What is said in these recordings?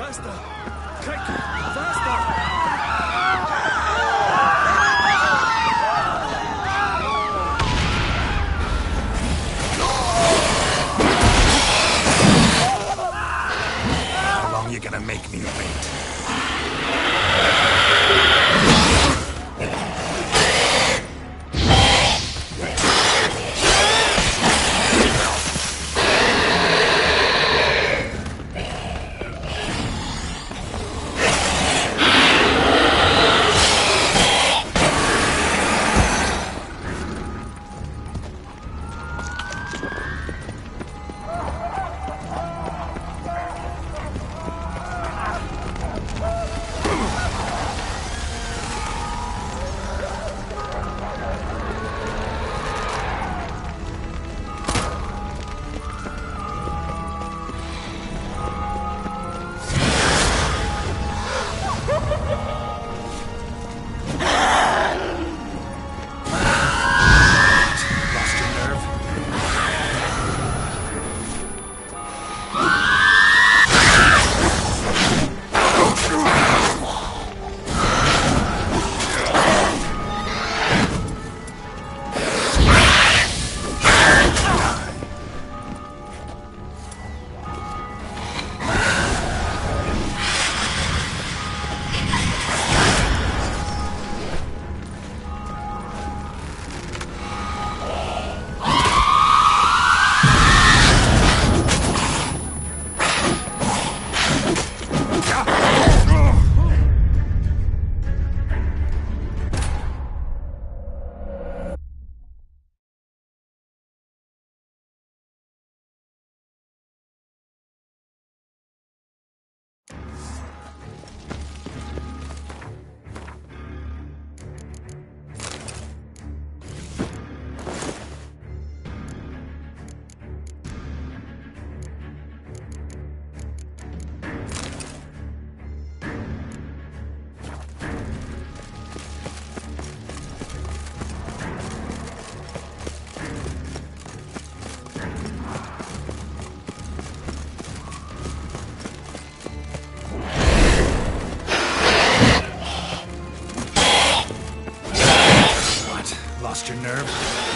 Faster! Quick! Faster! How long you gonna make me wait? Lost your nerve?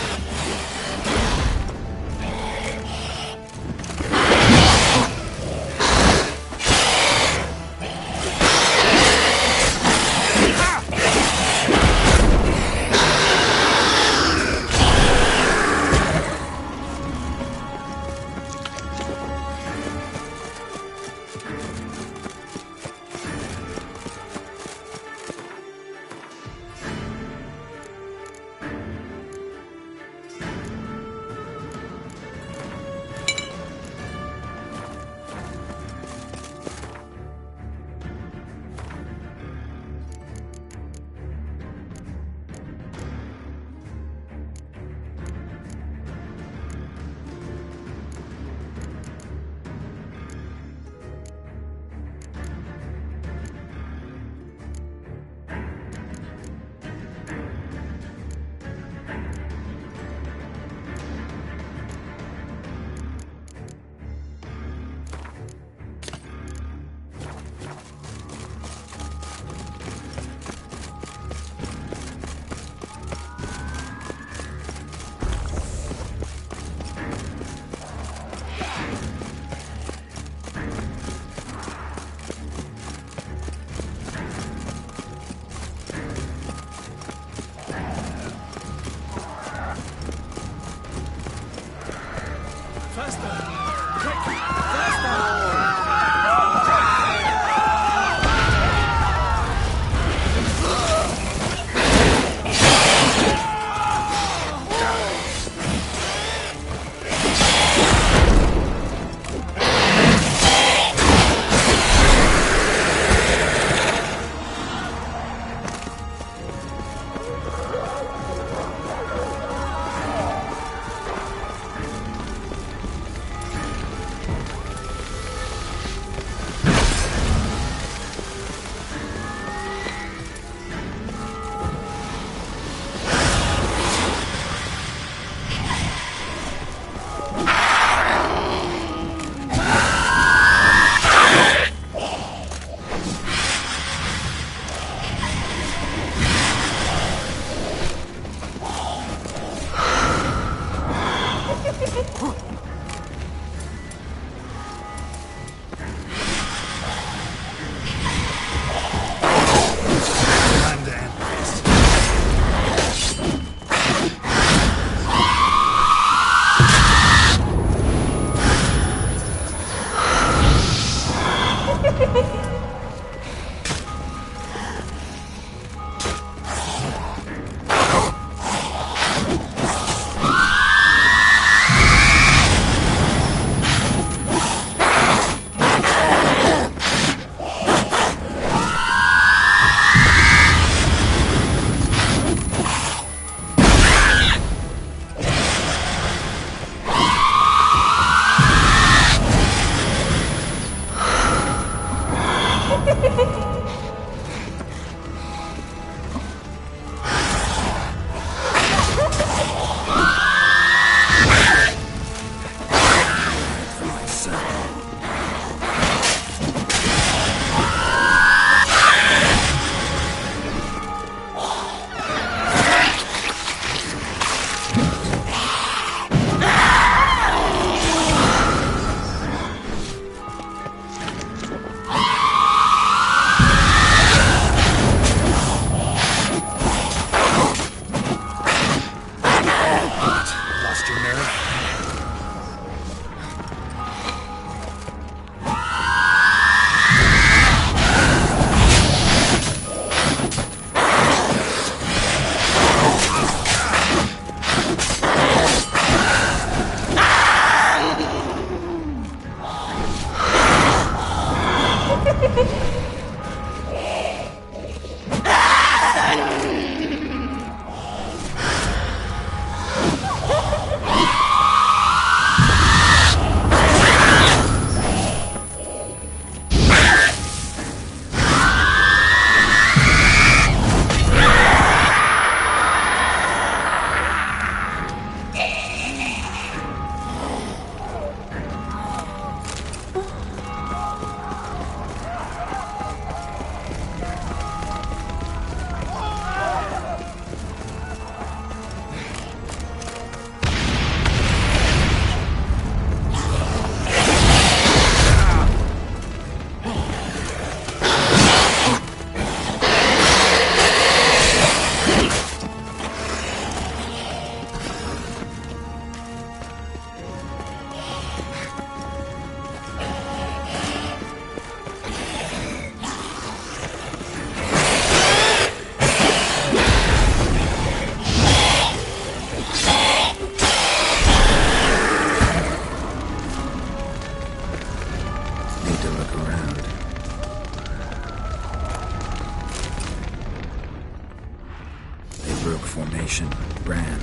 Martian, Bran.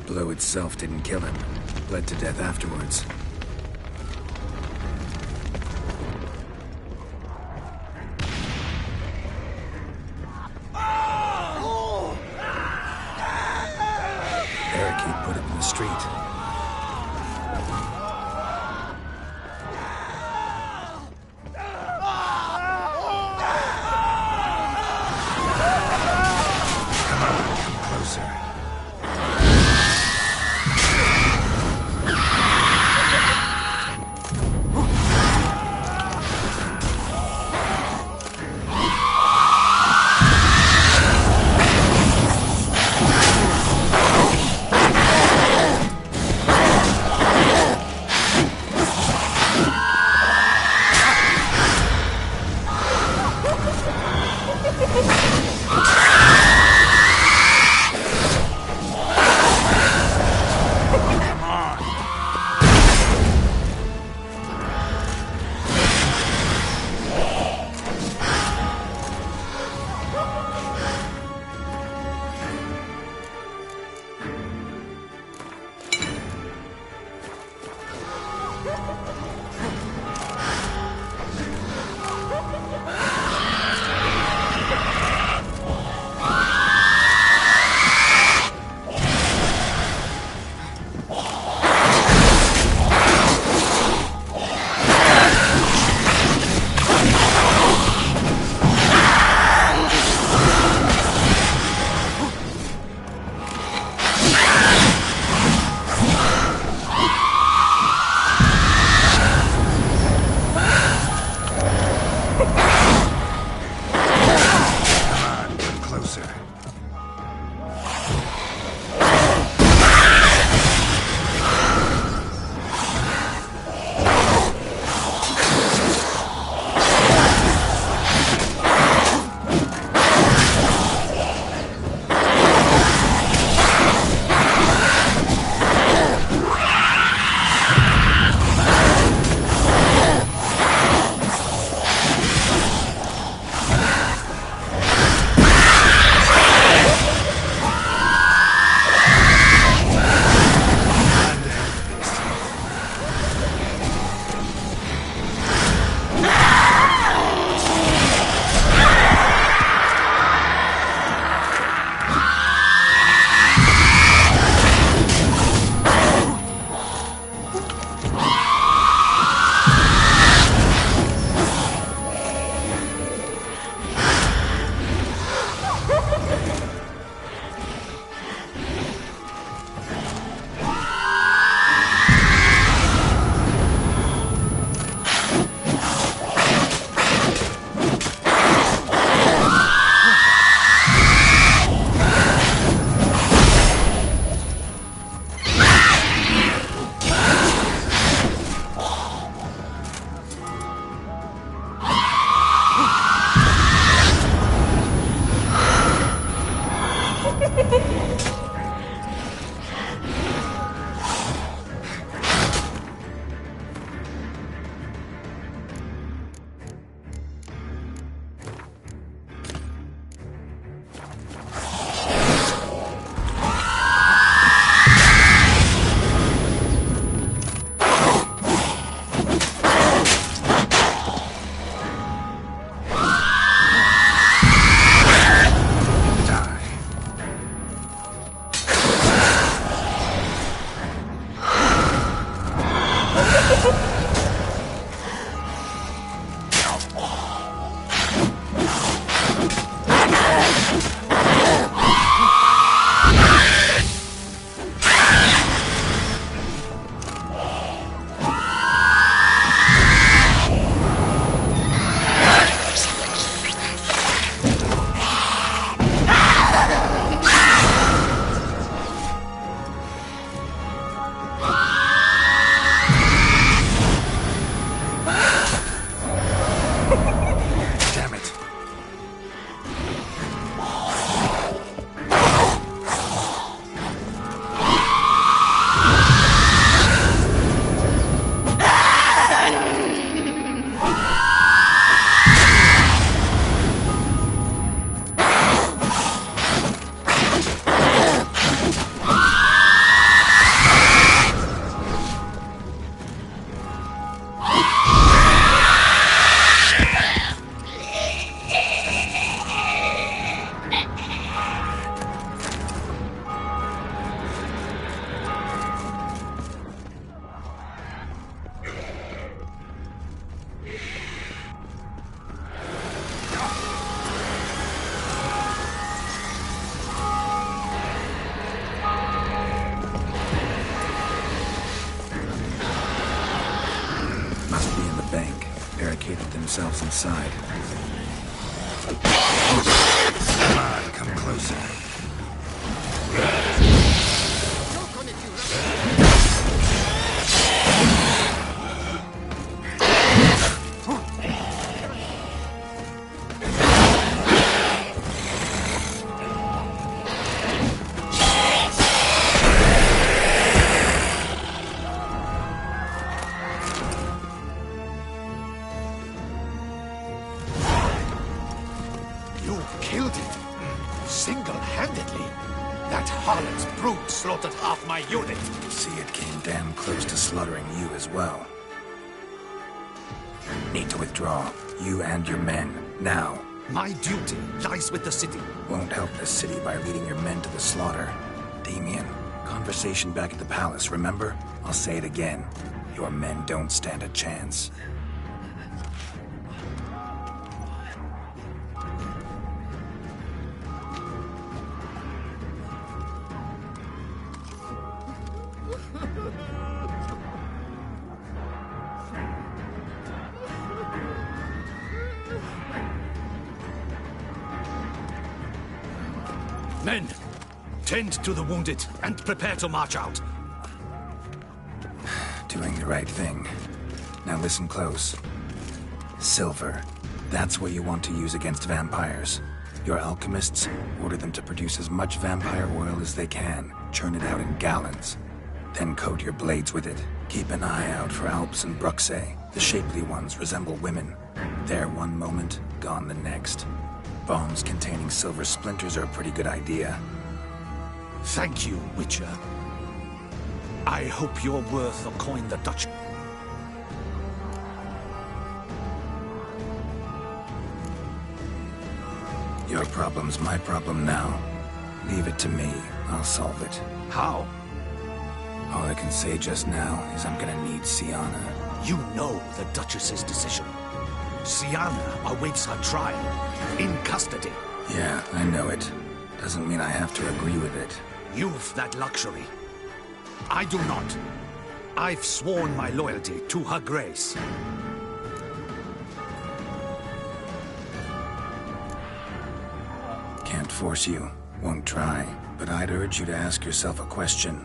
Blow itself didn't kill him. Bled to death afterwards. Barricade put him in the street. themselves inside. Come on, come closer. Killed it. Single-handedly. That harlot's brute slaughtered half my unit. See, it came damn close to slaughtering you as well. Need to withdraw. You and your men. Now. My duty lies with the city. Won't help the city by leading your men to the slaughter. Damien, conversation back at the palace, remember? I'll say it again. Your men don't stand a chance. Men, tend to the wounded and prepare to march out. Doing the right thing. Now listen close. Silver. That's what you want to use against vampires. Your alchemists, order them to produce as much vampire oil as they can. Churn it out in gallons. Then coat your blades with it. Keep an eye out for Alps and Bruxae. The shapely ones resemble women. There one moment, gone the next. Bombs containing silver splinters are a pretty good idea. Thank you, Witcher. I hope you're worth a coin the Dutch... Your problem's my problem now. Leave it to me. I'll solve it. How? All I can say just now is I'm gonna need Syanna. You know the Duchess's decision. Syanna awaits her trial, in custody. Yeah, I know it. Doesn't mean I have to agree with it. You've that luxury. I do not. I've sworn my loyalty to Her Grace. Can't force you. Won't try. But I'd urge you to ask yourself a question.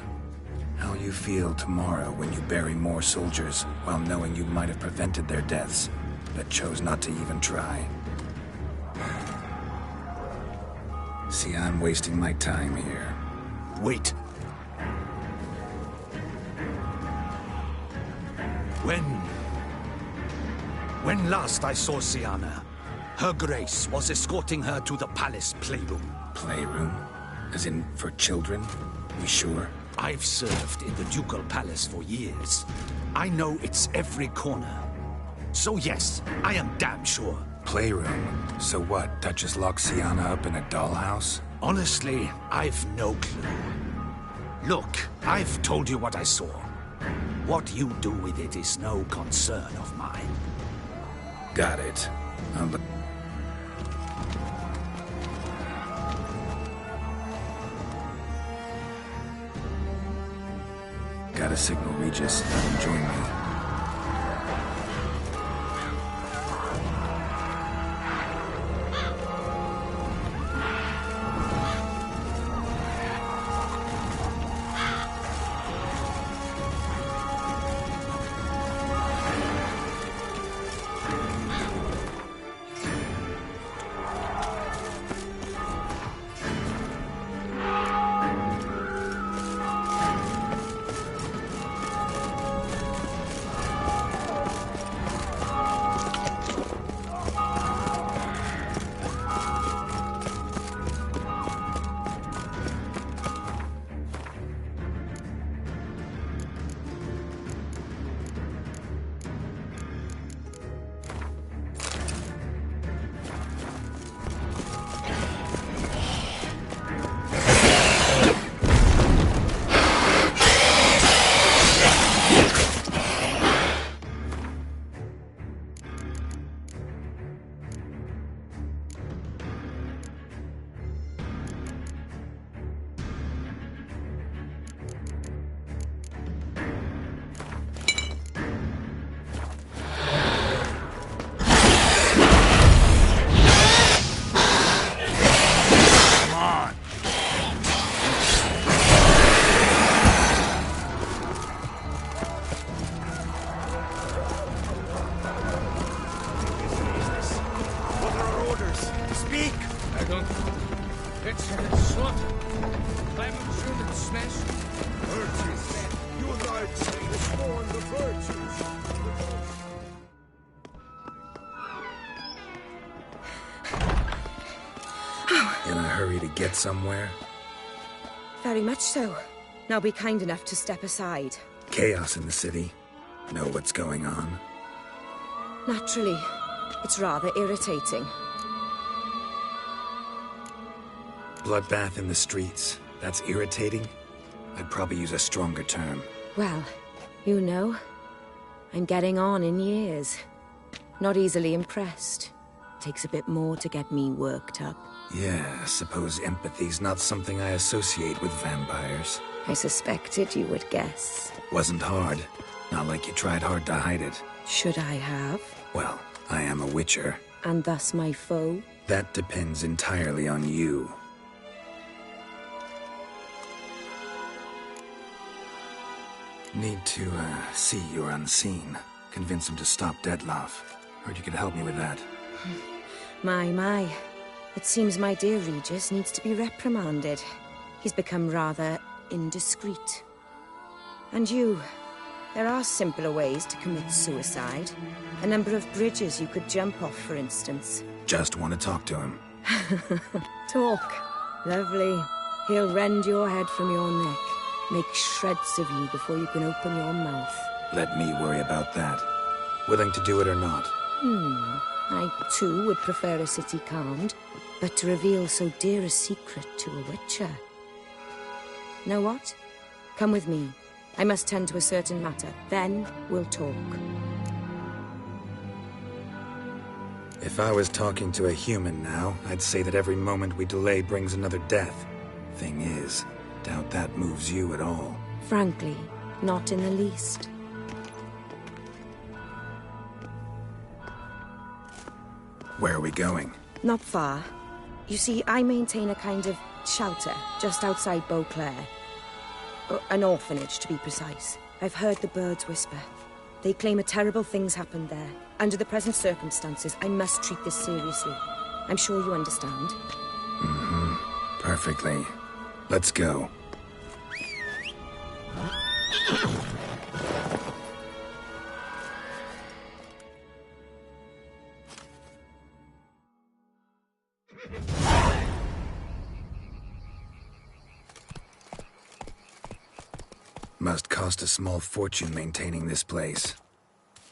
How you feel tomorrow when you bury more soldiers, while knowing you might have prevented their deaths, but chose not to even try. See, I'm wasting my time here. Wait. When last I saw Syanna, Her Grace was escorting her to the palace playroom. Playroom? As in, for children? You sure? I've served in the ducal palace for years. I know its every corner. So yes, I am damn sure. Playroom? So what, Duchess locked Syanna up in a dollhouse? Honestly, I've no clue. Look, I've told you what I saw. What you do with it is no concern of mine. Got it. Gotta signal Regis. Let him join me. scorn the virtues. In a hurry to get somewhere? Very much so. Now be kind enough to step aside. Chaos in the city. Know what's going on? Naturally. It's rather irritating. Bloodbath in the streets. That's irritating? I'd probably use a stronger term. Well, you know, I'm getting on in years. Not easily impressed. Takes a bit more to get me worked up. Yeah, I suppose empathy's not something I associate with vampires. I suspected you would guess. Wasn't hard. Not like you tried hard to hide it. Should I have? Well, I am a witcher. And thus my foe? That depends entirely on you. Need to, see you're unseen. Convince him to stop Dettlaff. Heard you could help me with that. My. It seems my dear Regis needs to be reprimanded. He's become rather indiscreet. And you, there are simpler ways to commit suicide. A number of bridges you could jump off, for instance. Just want to talk to him. Talk. Lovely. He'll rend your head from your neck. Make shreds of you before you can open your mouth. Let me worry about that. Willing to do it or not? I, too, would prefer a city calmed, but to reveal so dear a secret to a witcher. Know what? Come with me. I must tend to a certain matter. Then we'll talk. If I was talking to a human now, I'd say that every moment we delay brings another death. Thing is, doubt that moves you at all. Frankly, not in the least. Where are we going? Not far. You see, I maintain a kind of shelter just outside Beauclair. An orphanage, to be precise. I've heard the birds whisper. They claim a terrible thing's happened there. Under the present circumstances, I must treat this seriously. I'm sure you understand. Perfectly. Let's go. Must cost a small fortune maintaining this place.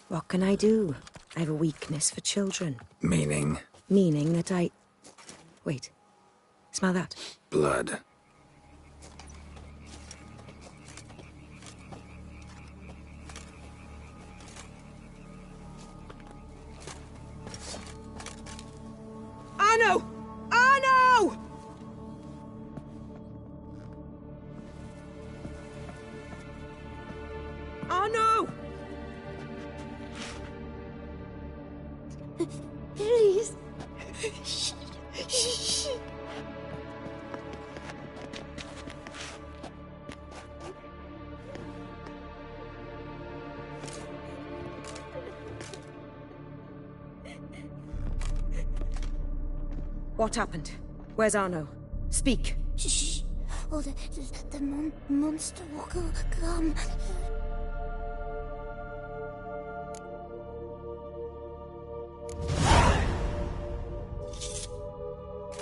What can I do? I have a weakness for children. Meaning? Meaning that I... Wait. Smell that? Blood. Arno! Arno! Arno! Please. What happened? Where's Arno? Speak. Shh. Oh, the monster will come.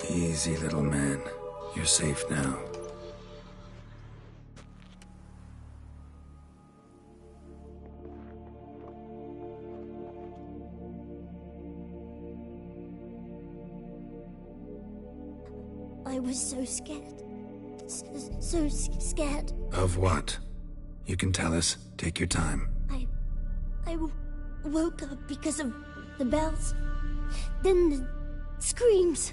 Easy, little man. You're safe now. I was so scared. So scared. Of what? You can tell us. Take your time. I woke up because of the bells. Then the screams.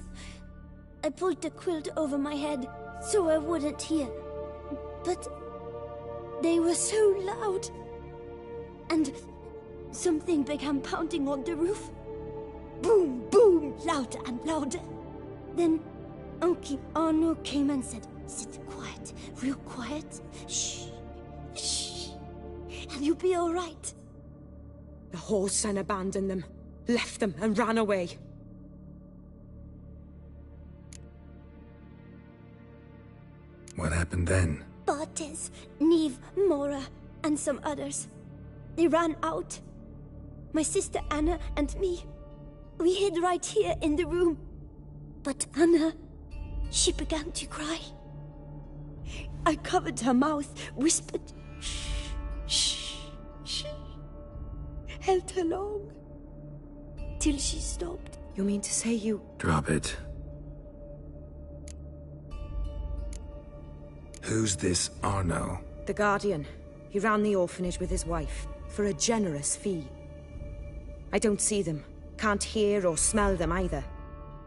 I pulled the quilt over my head so I wouldn't hear. But they were so loud. And something began pounding on the roof. Boom, boom, louder and louder. Then Uncle Arno came and said, "Sit quiet, real quiet. Shh, shh, and you'll be all right." The whole son abandoned them, left them and ran away. What happened then? Bartes, Neve, Mora, and some others. They ran out. My sister Anna and me, we hid right here in the room. But Anna, she began to cry. I covered her mouth, whispered, shh, shh, shh. Held her long, till she stopped. You mean to say you... Drop it. Who's this Arno? The Guardian. He ran the orphanage with his wife, for a generous fee. I don't see them. Can't hear or smell them either.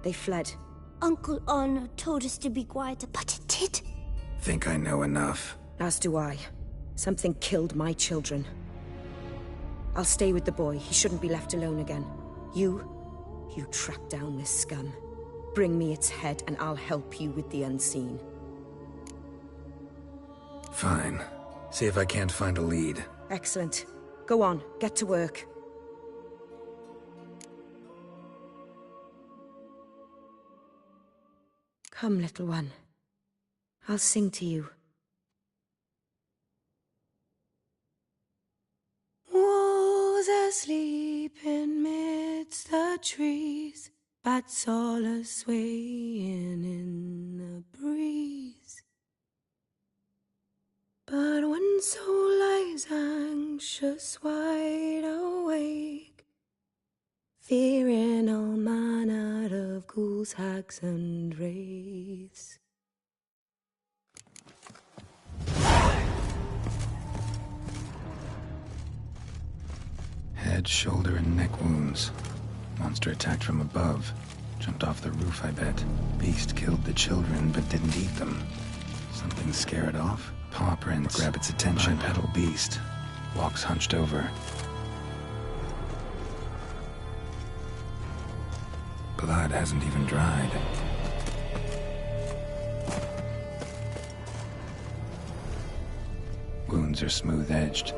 They fled. Uncle Arno told us to be quiet, but it did. Think I know enough. As do I. Something killed my children. I'll stay with the boy. He shouldn't be left alone again. You track down this scum. Bring me its head and I'll help you with the unseen. Fine. See if I can't find a lead. Excellent. Go on, get to work. Come, little one. I'll sing to you. Wolves asleep in midst the trees, bats all a-swaying in the breeze. But one soul lies anxious, wide awake, fearing all manner of ghouls, hags, and wraiths. Head, shoulder, and neck wounds. Monster attacked from above. Jumped off the roof, I bet. Beast killed the children, but didn't eat them. Something scare it off? Paw prints. Grab its attention. Bipedal beast. Walks hunched over. Blood hasn't even dried. Wounds are smooth-edged.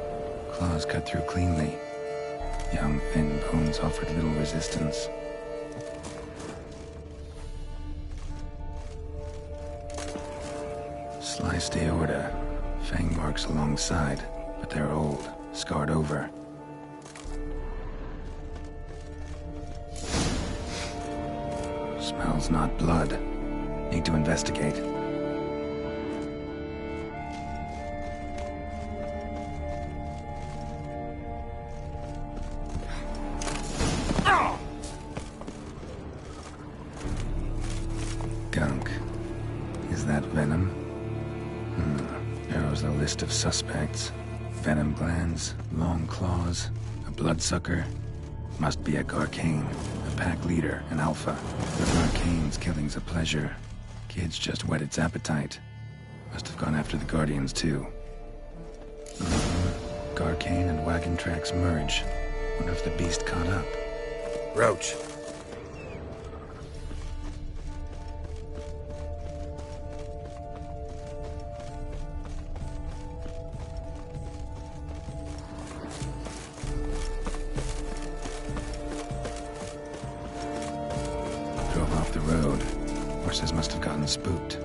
Claws cut through cleanly. Young, thin bones offered little resistance. Sliced aorta. Fang marks alongside, but they're old, scarred over. Smells not blood. Need to investigate. Gunk. Is that venom? Narrows the list of suspects. Venom glands, long claws, a bloodsucker. Must be a Garcane, a pack leader, an alpha. The Garcane's killing's a pleasure. Kid's just whet its appetite. Must have gone after the Guardians too. Garcane and wagon tracks merge. Wonder if the beast caught up. Roach. Drove off the road. Horses must have gotten spooked.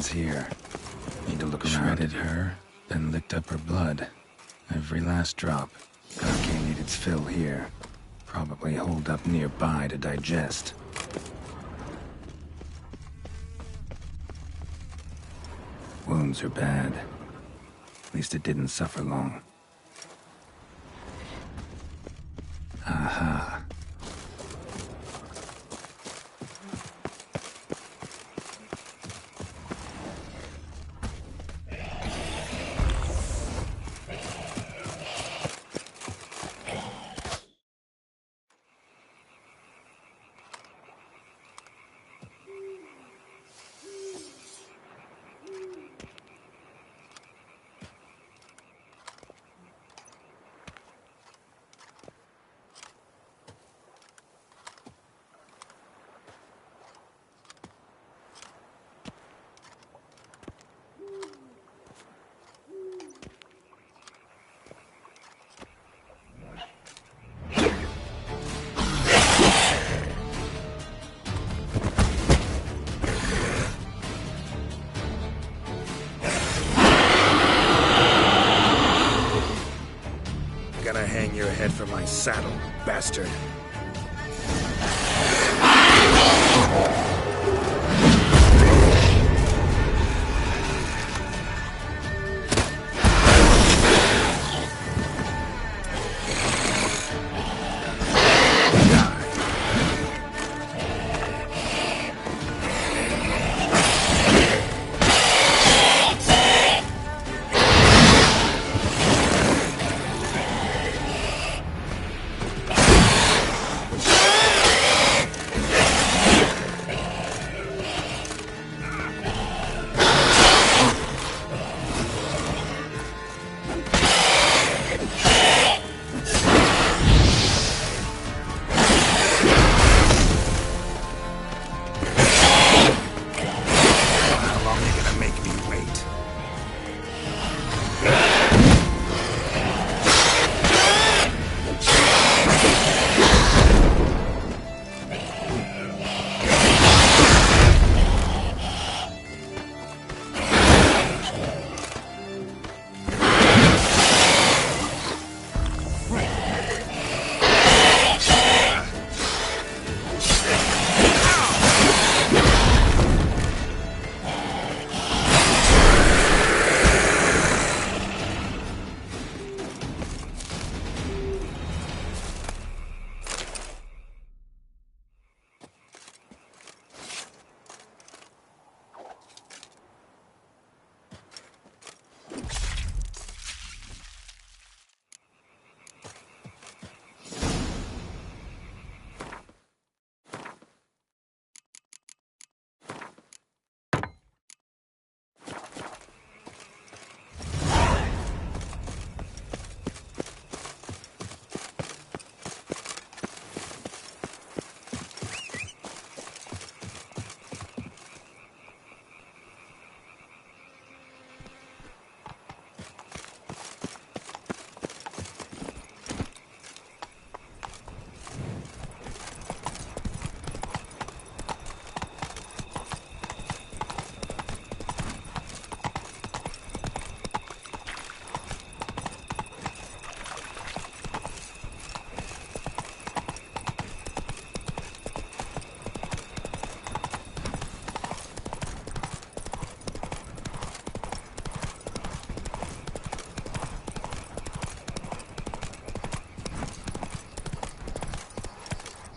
ends here. Need to look around. Shredded her, then licked up her blood. Every last drop. Arcane ate its fill here. Probably holed up nearby to digest. Wounds are bad. At least it didn't suffer long. Aha. Gonna hang your head from my saddle, bastard.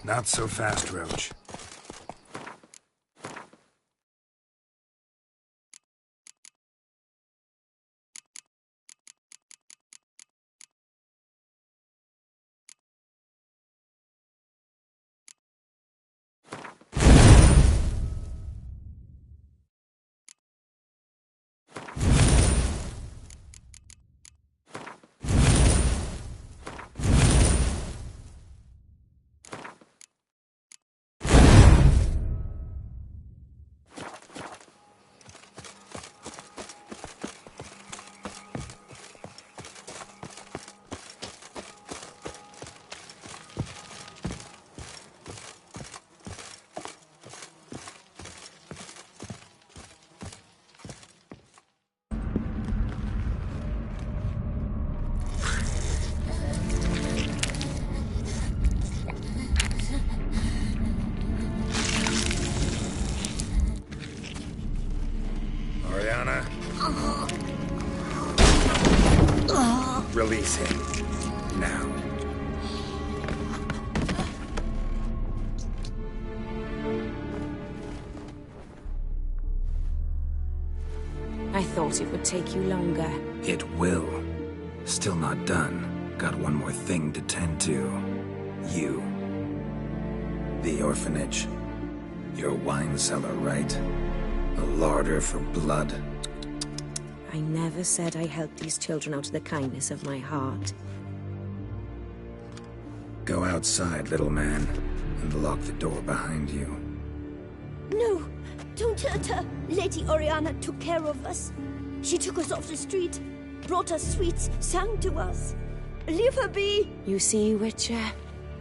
Not so fast, Roach. Release him. Now. I thought it would take you longer. It will. Still not done. Got one more thing to tend to. You. The orphanage. Your wine cellar, right? A larder for blood. I never said I helped these children out of the kindness of my heart. Go outside, little man, and lock the door behind you. No, don't hurt her. Lady Oriana took care of us. She took us off the street, brought us sweets, sang to us. Leave her be. You see, Witcher?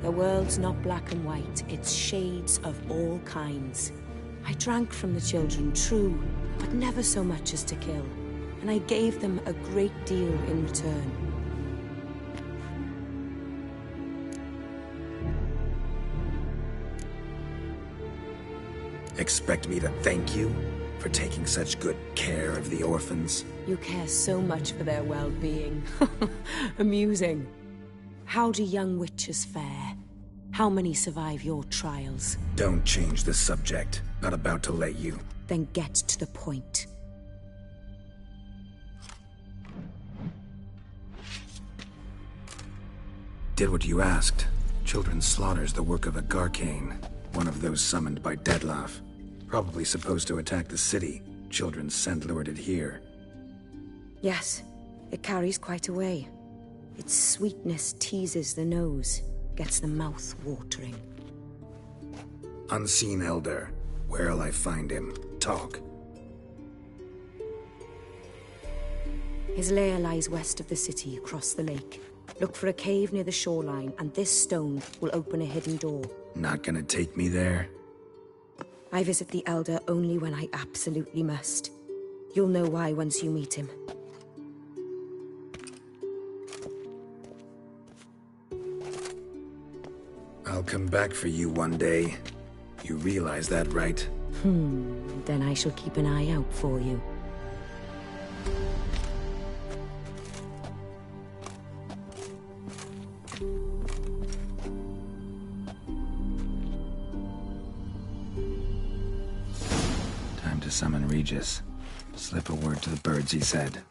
The world's not black and white. It's shades of all kinds. I drank from the children, true, but never so much as to kill. And I gave them a great deal in return. Expect me to thank you for taking such good care of the orphans? You care so much for their well-being. Amusing. How do young witches fare? How many survive your trials? Don't change the subject. Not about to let you. Then get to the point. Did what you asked. Children's slaughter's the work of a Garcane, one of those summoned by Dettlaff. Probably supposed to attack the city. Children sent lured here. Yes, it carries quite a way. Its sweetness teases the nose, gets the mouth watering. Unseen Elder. Where'll I find him? Talk. His lair lies west of the city, across the lake. Look for a cave near the shoreline, and this stone will open a hidden door. Not gonna take me there? I visit the Elder only when I absolutely must. You'll know why once you meet him. I'll come back for you one day. You realize that, right? Then I shall keep an eye out for you. Time to summon Regis. Slip a word to the birds, he said.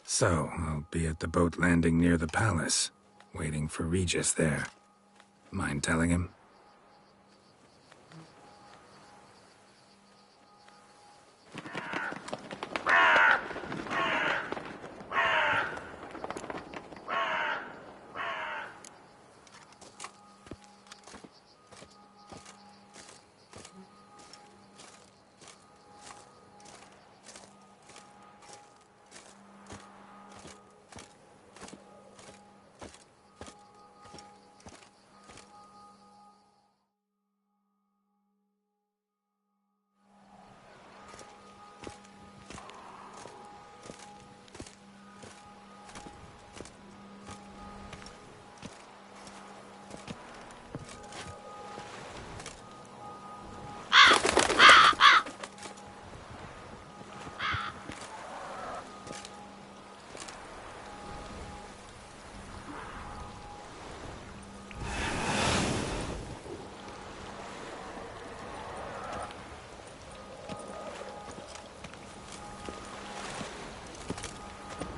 So, I'll be at the boat landing near the palace, waiting for Regis there. Mind telling him?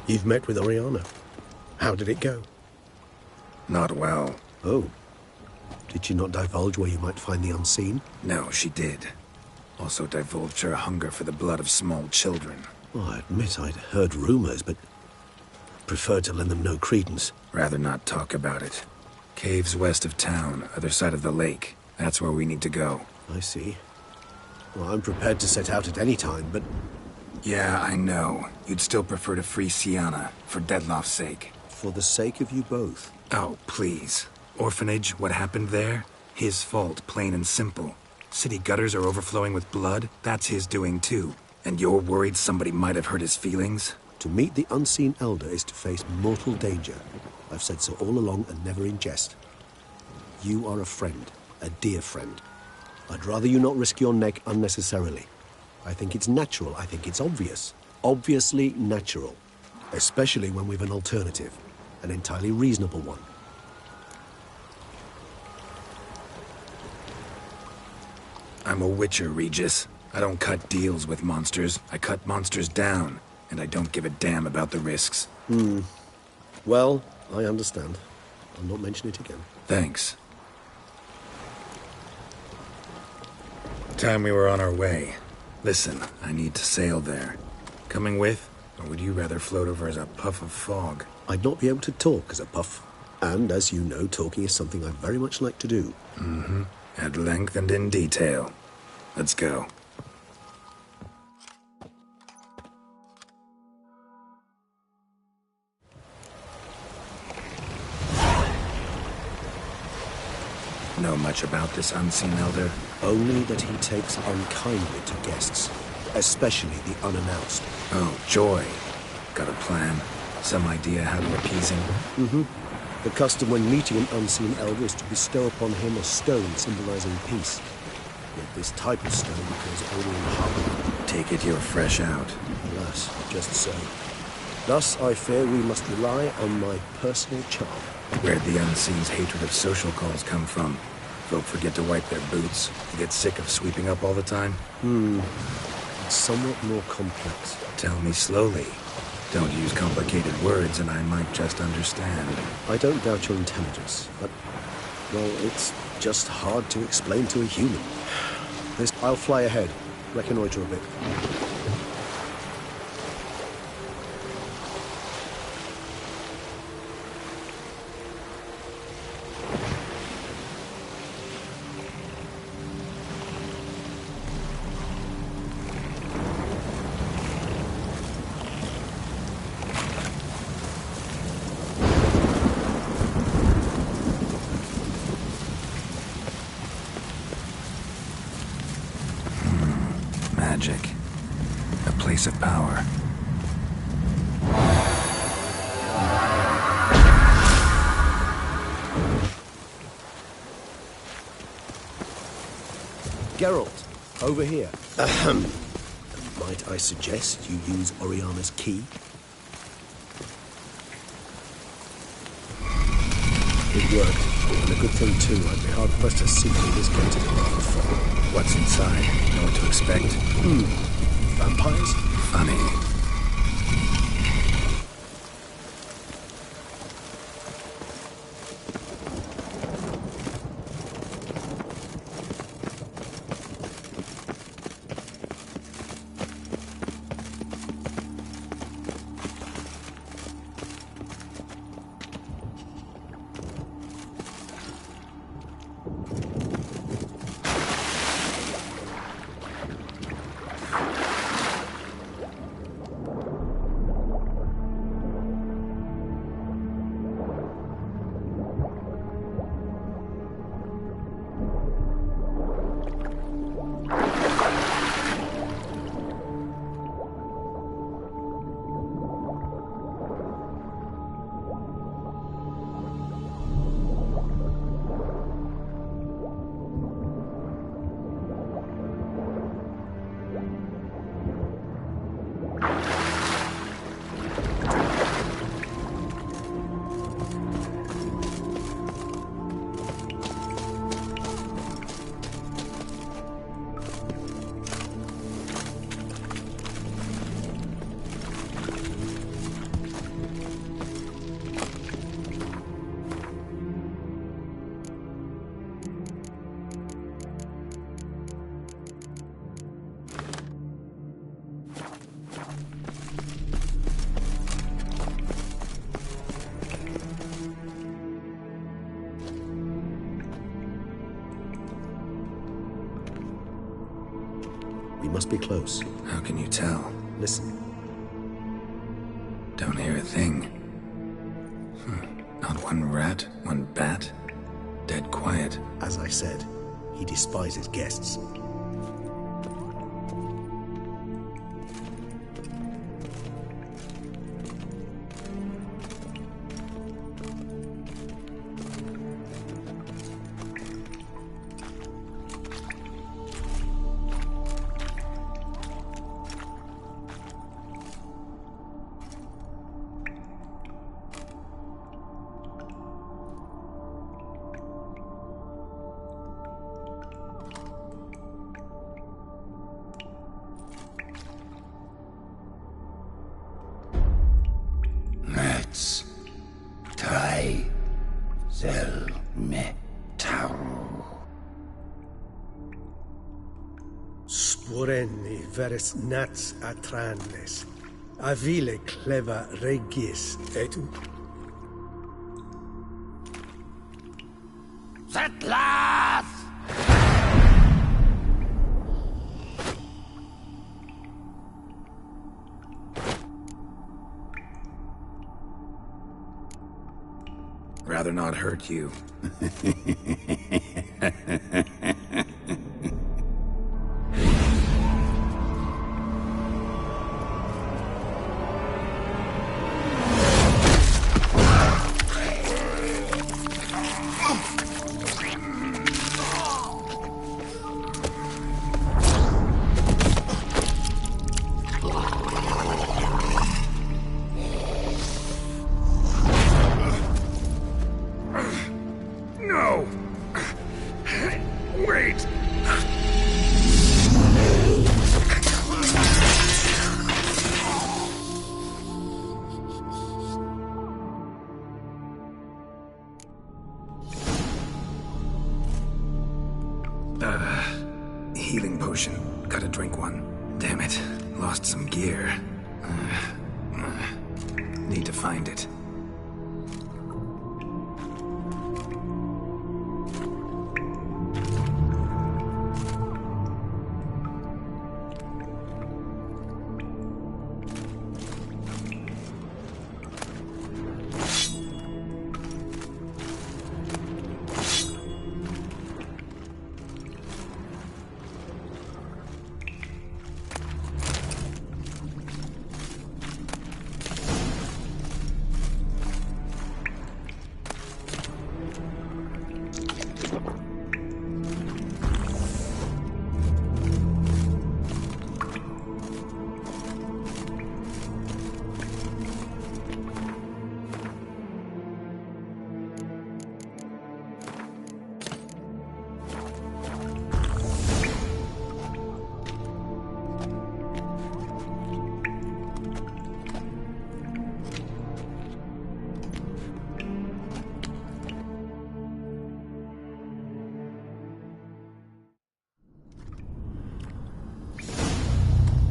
You've met with Oriana. How did it go? Not well. Oh. Did she not divulge where you might find the unseen? No, she did. Also divulged her hunger for the blood of small children. Well, I admit I'd heard rumors, but preferred to lend them no credence. Rather not talk about it. Caves west of town, other side of the lake. That's where we need to go. I see. Well, I'm prepared to set out at any time, but... Yeah, I know. You'd still prefer to free Sienna, for Dettlaff's sake. For the sake of you both. Oh, please. Orphanage, what happened there? His fault, plain and simple. City gutters are overflowing with blood? That's his doing too. And you're worried somebody might have hurt his feelings? To meet the Unseen Elder is to face mortal danger. I've said so all along and never in jest. You are a friend, a dear friend. I'd rather you not risk your neck unnecessarily. I think it's natural, I think it's obvious. Obviously natural. Especially when we've an alternative. An entirely reasonable one. I'm a witcher, Regis. I don't cut deals with monsters. I cut monsters down. And I don't give a damn about the risks. Well, I understand. I'll not mention it again. Thanks. Time we were on our way. Listen, I need to sail there. Coming with? Or would you rather float over as a puff of fog? I'd not be able to talk as a puff. And, as you know, talking is something I very much like to do. Mm-hmm. At length and in detail. Let's go. Know much about this Unseen Elder? Only that he takes unkindly to guests, especially the unannounced. Oh, joy. Got a plan? Some idea how to appease him? Mm-hmm. The custom when meeting an Unseen Elder is to bestow upon him a stone symbolizing peace. Yet this type of stone occurs only in harmony. Take it you're fresh out. Alas, just so. Thus, I fear we must rely on my personal charm. Where'd the Unseen's hatred of social calls come from? Folk forget to wipe their boots. Get sick of sweeping up all the time? It's somewhat more complex. Tell me slowly. Don't use complicated words and I might just understand. I don't doubt your intelligence, but, well, it's just hard to explain to a human. I'll fly ahead, reconnoiter a bit. Magic. A place of power. Geralt, over here. Might I suggest you use Oriana's key? It worked. And a good thing, too. I'd be hard-pressed to secretly disconnect it before. What's inside? Know what to expect? Vampires? Funny. We must be close. How can you tell? Listen. Don't hear a thing. Not one rat, one bat. Dead quiet. As I said, he despises guests. freni veres nats atranes. Avile cleva regis etu. Settlers! Rather not hurt you. No! Wait! Healing potion. Gotta drink one. Damn it. Lost some gear. Need to find it.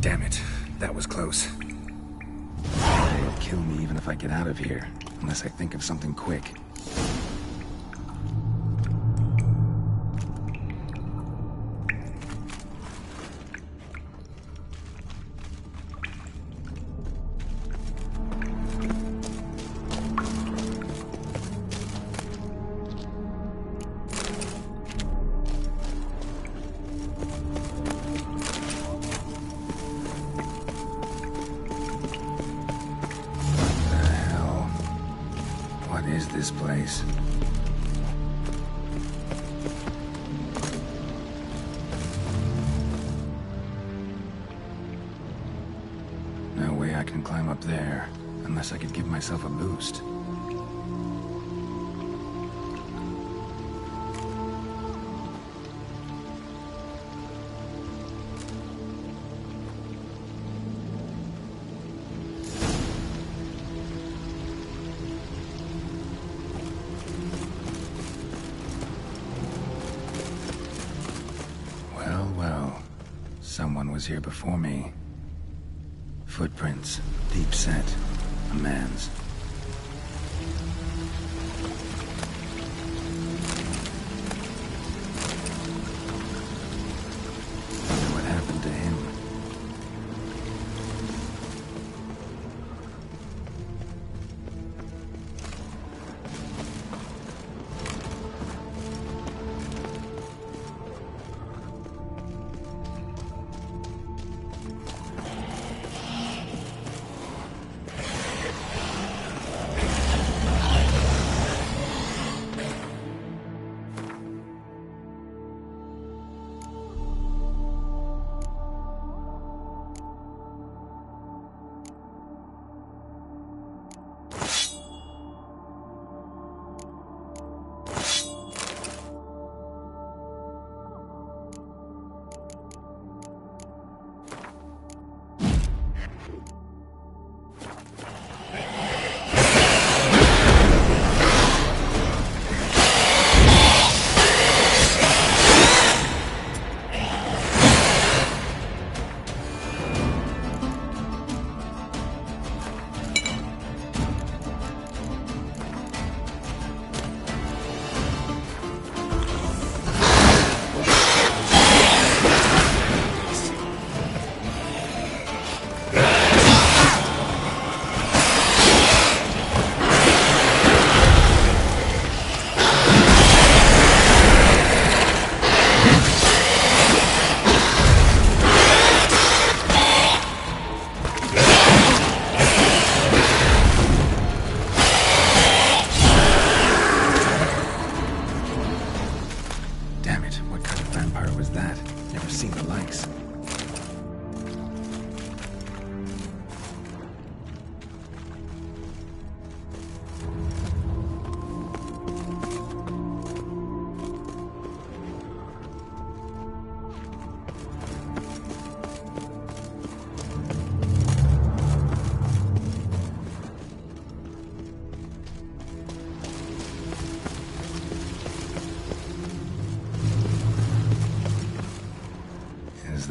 Damn it. That was close. They'll kill me even if I get out of here, unless I think of something quick. This place. No way I can climb up there, unless I could give myself a boost. Someone was here before me. Footprints, deep set, a man's. Wonder what happened to him.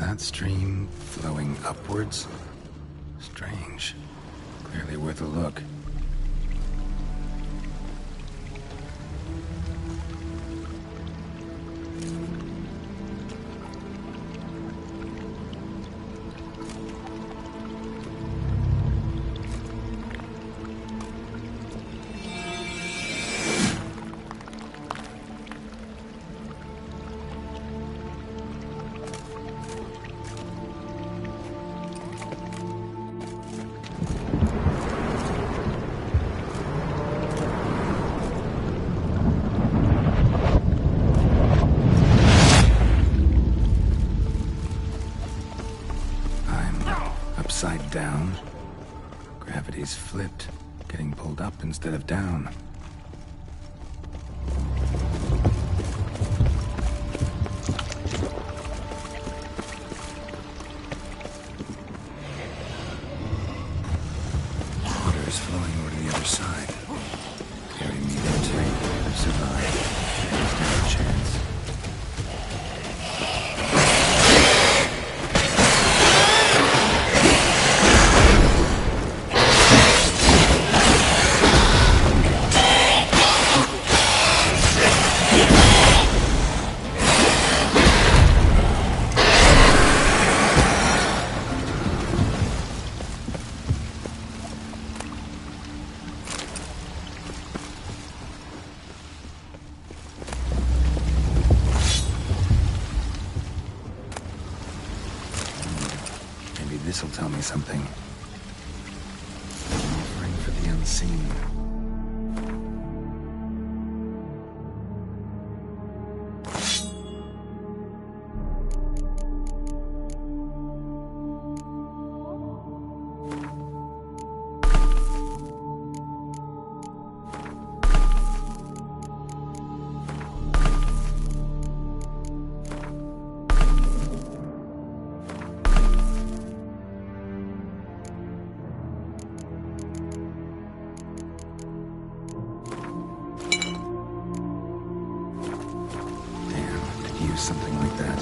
that stream flowing upwards? Strange. Clearly worth a look. Upside down. Gravity's flipped, getting pulled up instead of down. Water is flowing over to the other side. Carry me there too. I've survived. There's no chance. This'll tell me something. Offering for the unseen. Something like that.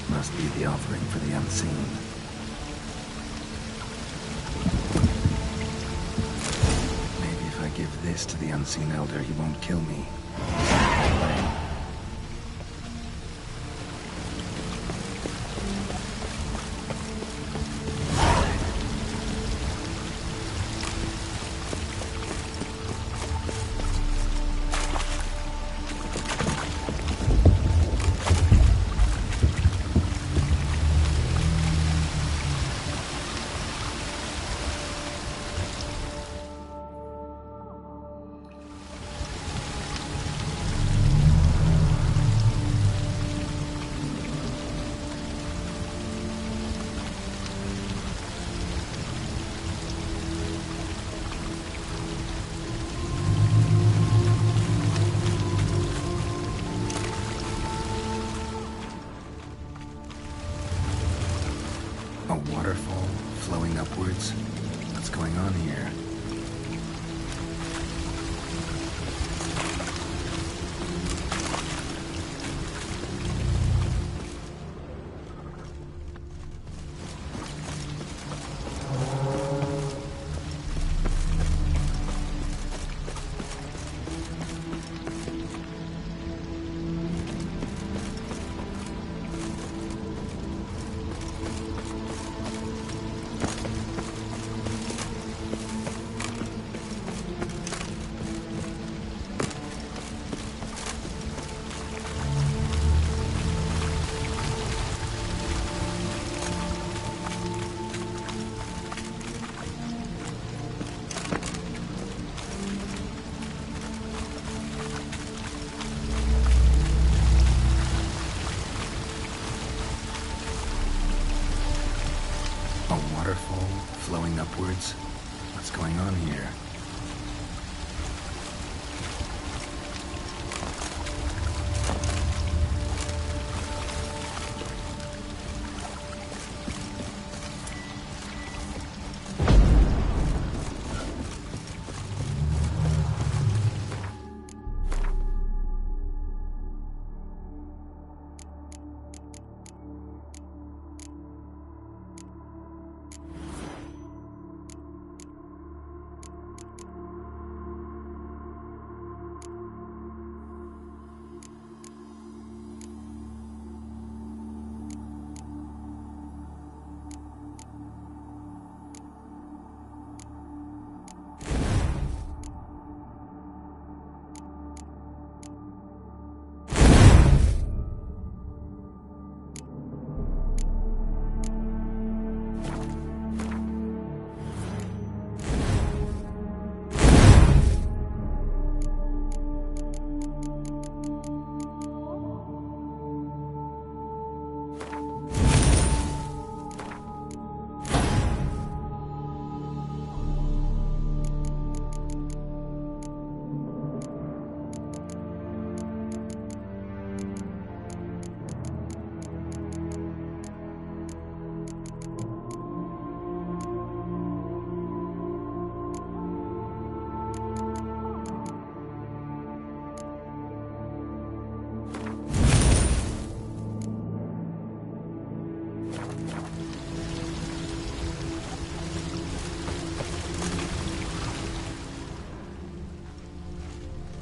Must be the offering for the unseen. Maybe if I give this to the unseen elder, he won't kill me. A waterfall flowing upwards? What's going on here? upwards. What's going on here?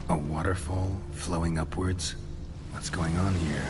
A waterfall flowing upwards? What's going on here?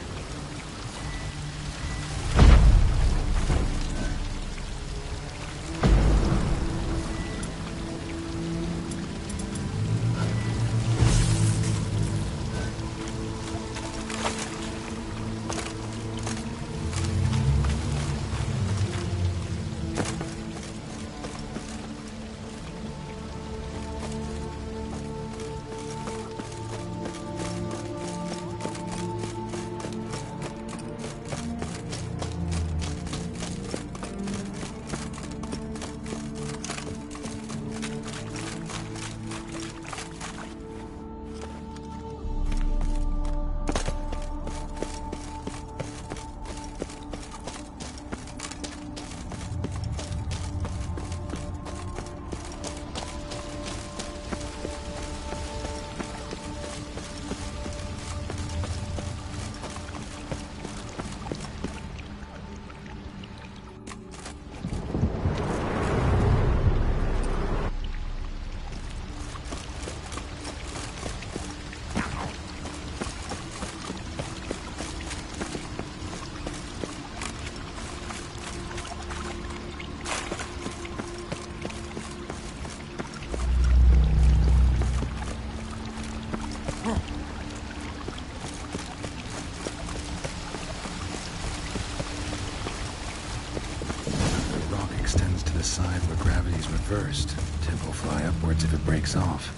Side where gravity's reversed. Tip will fly upwards if it breaks off.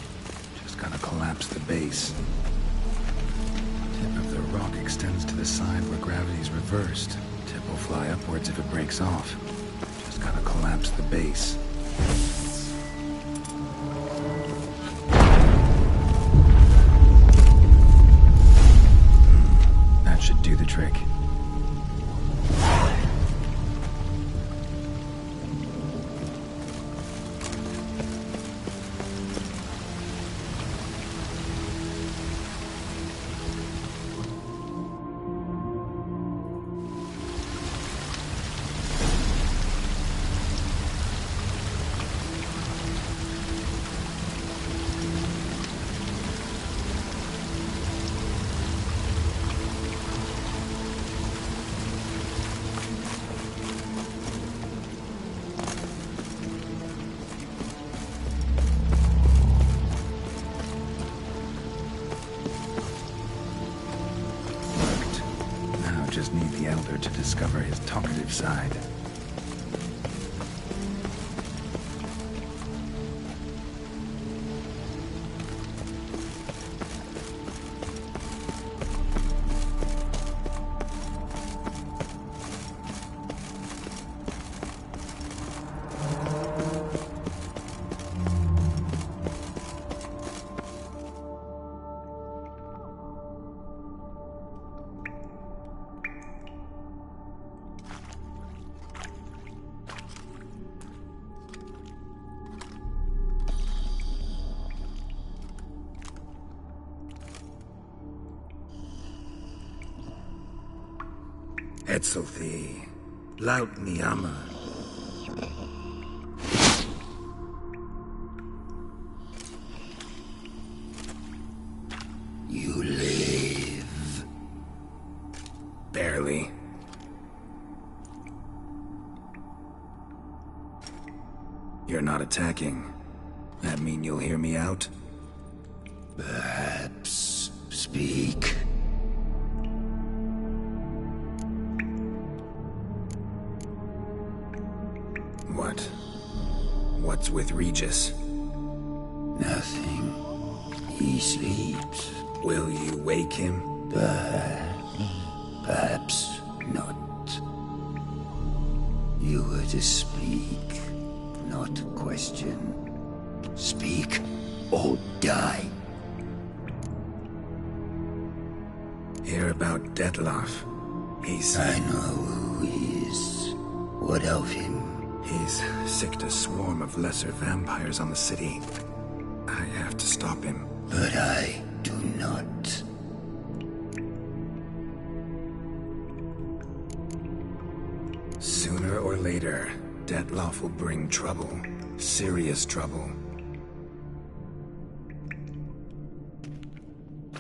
Just gotta collapse the base. Tip of the rock extends to the side where gravity's reversed. Tip will fly upwards if it breaks off. Just gotta collapse the base. That should do the trick. Just need the Elder to discover his talkative side. Etzelthi. Laut Niama. You live. Barely. You're not attacking. That mean you'll hear me out? Perhaps speak. What? What's with Regis? Nothing. He sleeps. Will you wake him? Perhaps not. You were to speak, not question. Speak or die. Hear about Dettlaff. I know who he is. What of him? He's sicked a swarm of lesser vampires on the city. I have to stop him. But I do not. Sooner or later, Dettlaff will bring trouble. Serious trouble.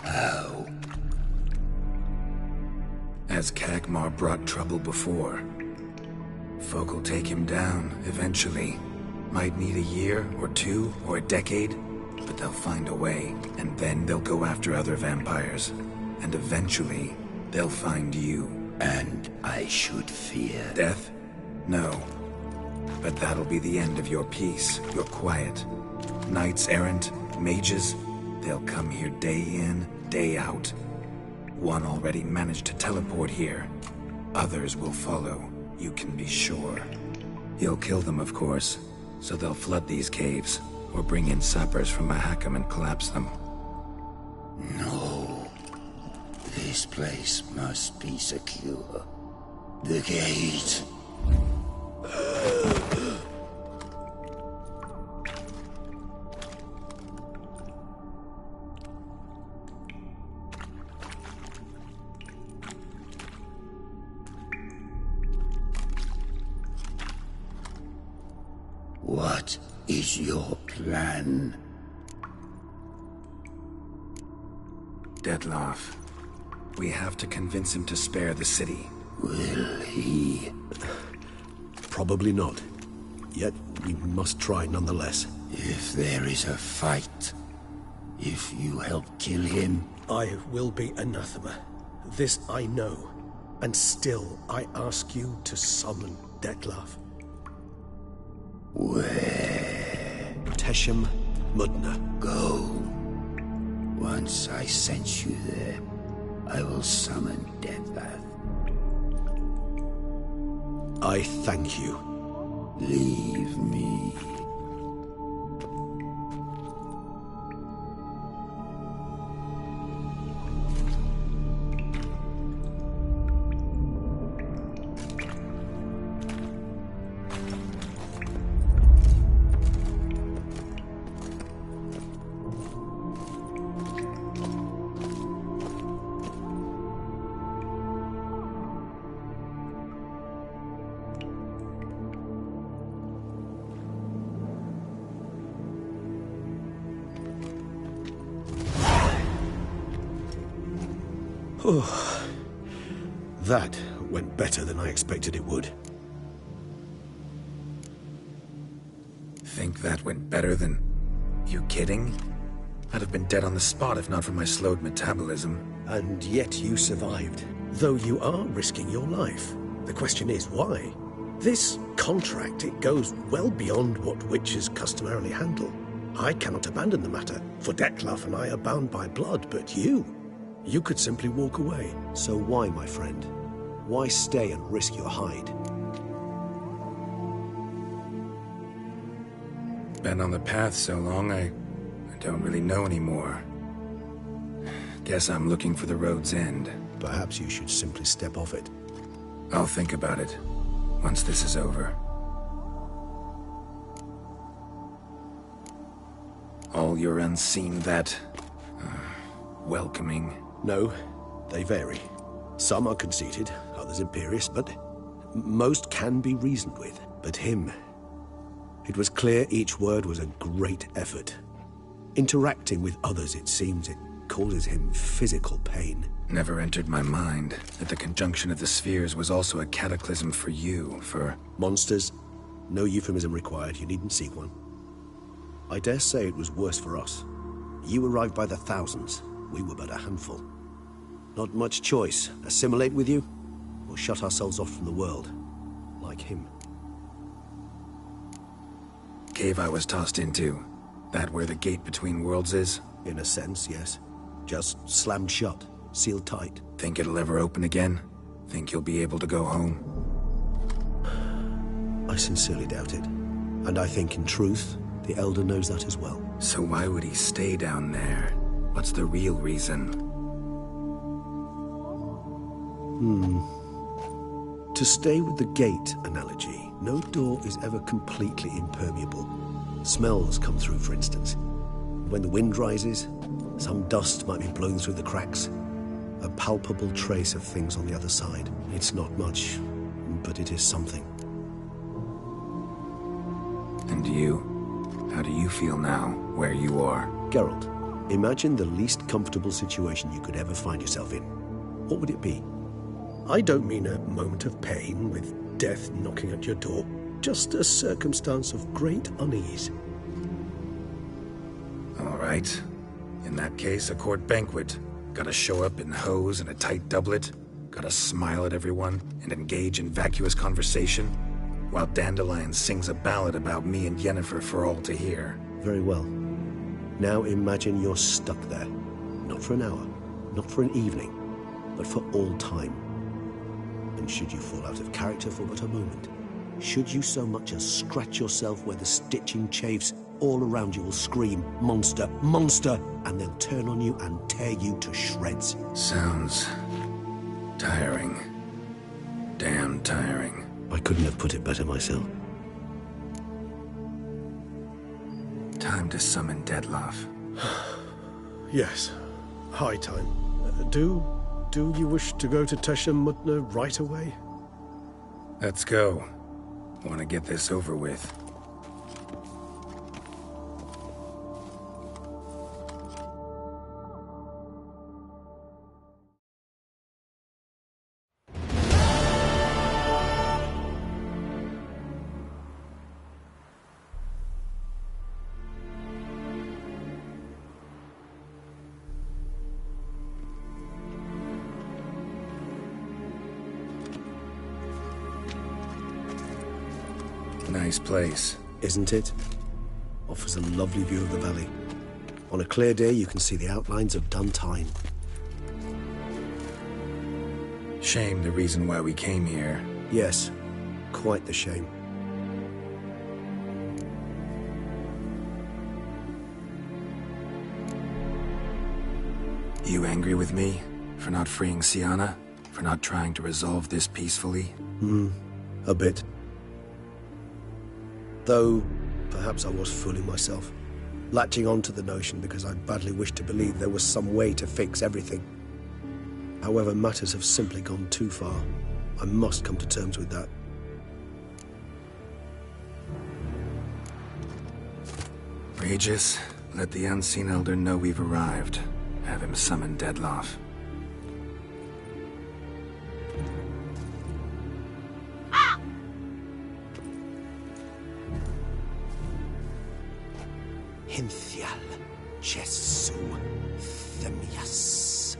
How? As Kagmar brought trouble before. Folk will take him down, eventually. Might need a year, or two, or a decade, but they'll find a way, and then they'll go after other vampires. And eventually, they'll find you. And I should fear Death? No. But that'll be the end of your peace, your quiet. Knights errant, mages, they'll come here day in, day out. One already managed to teleport here. Others will follow, you can be sure. He'll kill them, of course, so they'll flood these caves, or bring in sappers from Mahakam and collapse them. No. This place must be secure. The gate. What is your plan? Dettlaff. We have to convince him to spare the city. Will he? Probably not. Yet, we must try nonetheless. If there is a fight, if you help kill him, I will be anathema. This I know. And still, I ask you to summon Dettlaff. where? Teshem Mudna. Go. Once I sense you there, I will summon Dettlaff. I thank you. Leave me. That went better than I expected it would. Think that went better than... You kidding? I'd have been dead on the spot if not for my slowed metabolism. And yet you survived. Though you are risking your life. The question is, why? This contract, it goes well beyond what witches customarily handle. I cannot abandon the matter, for Dettlaff and I are bound by blood, but you could simply walk away. So why, my friend? Why stay and risk your hide? Been on the path so long, I don't really know anymore. Guess I'm looking for the road's end. Perhaps you should simply step off it. I'll think about it, once this is over. All your unseen that... welcoming. No, they vary. Some are conceited, others as imperious, but most can be reasoned with. But him... It was clear each word was a great effort. Interacting with others, it seems, it causes him physical pain. Never entered my mind that the conjunction of the spheres was also a cataclysm for you, for... Monsters? No euphemism required, you needn't seek one. I dare say it was worse for us. You arrived by the thousands, we were but a handful. Not much choice, assimilate with you, or shut ourselves off from the world, like him. Cave I was tossed into. That where the gate between worlds is? In a sense, yes. Just slammed shut, sealed tight. Think it'll ever open again? Think you'll be able to go home? I sincerely doubt it. And I think, in truth, the Elder knows that as well. So why would he stay down there? What's the real reason? To stay with the gate analogy, no door is ever completely impermeable. Smells come through, for instance. When the wind rises, some dust might be blown through the cracks. A palpable trace of things on the other side. It's not much, but it is something. And you? How do you feel now, where you are? Geralt, imagine the least comfortable situation you could ever find yourself in. What would it be? I don't mean a moment of pain with death knocking at your door. Just a circumstance of great unease. All right. In that case, a court banquet. Gotta show up in hose and a tight doublet. Gotta smile at everyone and engage in vacuous conversation. While Dandelion sings a ballad about me and Yennefer for all to hear. Very well. Now imagine you're stuck there. Not for an hour, not for an evening, but for all time. And should you fall out of character for but a moment, should you so much as scratch yourself where the stitching chafes, all around you will scream, "Monster! Monster!" and they'll turn on you and tear you to shreds. Sounds... tiring. Damn tiring. I couldn't have put it better myself. Time to summon Dettlaff. Yes, high time. Do you wish to go to Tesha Mutna right away? Let's go. Want to get this over with. Nice place. Isn't it? Offers a lovely view of the valley. On a clear day, you can see the outlines of Duntine. Shame the reason why we came here. Yes, quite the shame. You angry with me? For not freeing Sienna? For not trying to resolve this peacefully? A bit. Though, perhaps I was fooling myself. Latching on to the notion because I badly wished to believe there was some way to fix everything. However, matters have simply gone too far. I must come to terms with that. Regis, let the Unseen Elder know we've arrived. Have him summon Dettlaff. Hinthial Jesu Themias.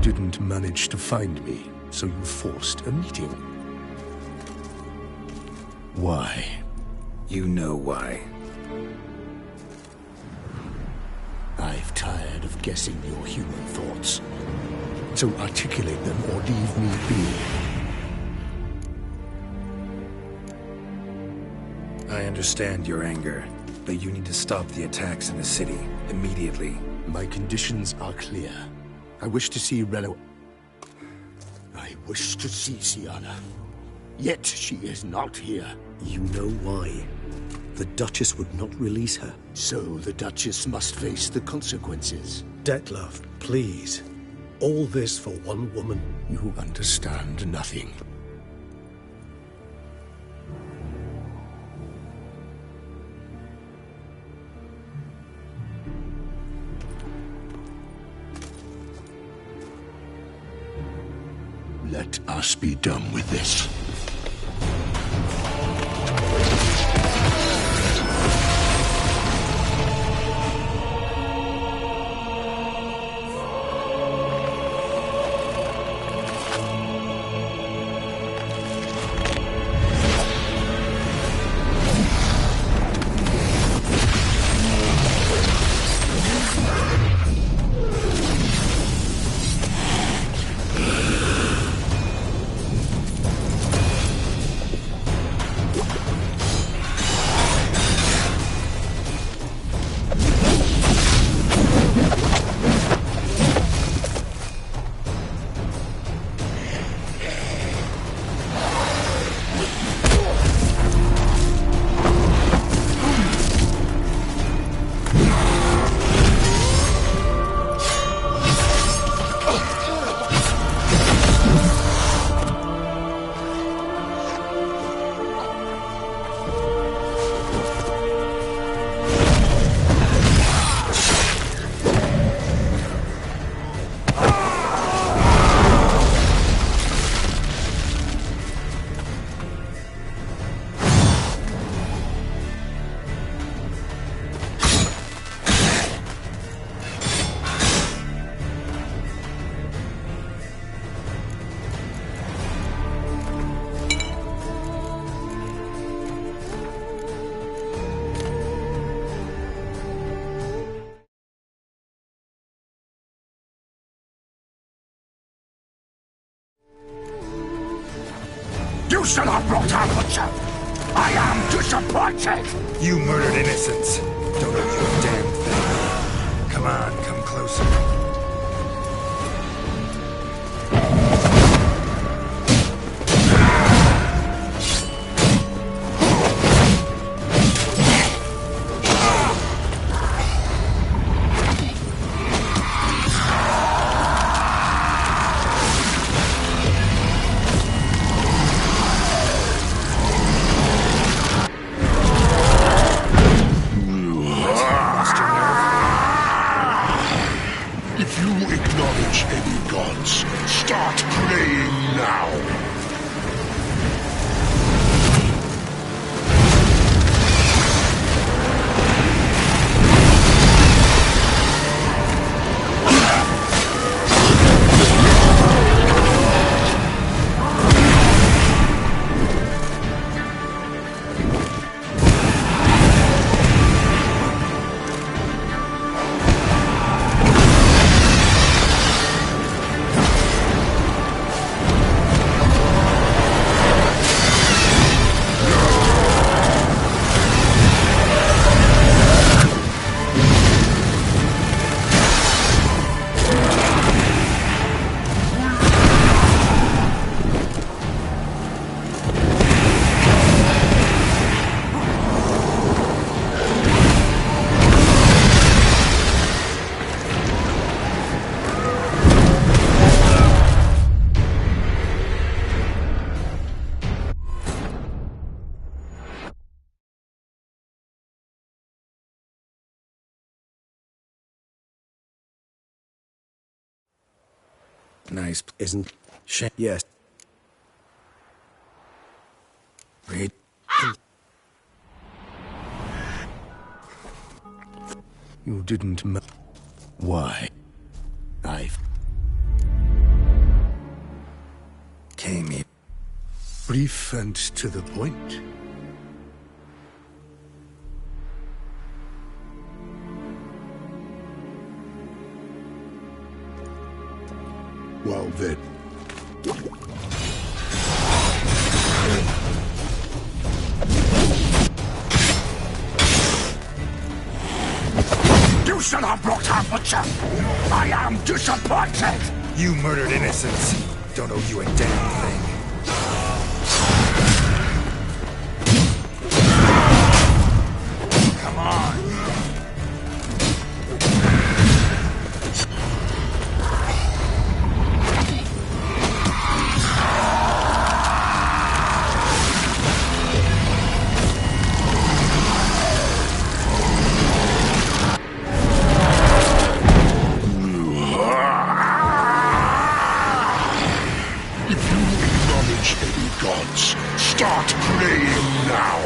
didn't manage to find me, so you forced a meeting. Why? You know why. I've tired of guessing your human thoughts. So articulate them or leave me be. I understand your anger, but you need to stop the attacks in the city immediately. My conditions are clear. I wish to see Relo. I wish to see Syanna. Yet she is not here. You know why. The Duchess would not release her. So the Duchess must face the consequences. Dettlaff, please. All this for one woman. You understand nothing. Let us be done with this. You should have brought our butcher! I am disappointed! You murdered innocents. Don't do a damn thing. Come on, come closer. If you acknowledge any gods, start praying now. Nice. Isn't... Shit. Yes. Read. You didn't Why? I've... Brief and to the point. Well then. You should have brought her, Butcher! I am disappointed! You murdered innocents. Don't owe you a damn thing. Come on. Start praying now!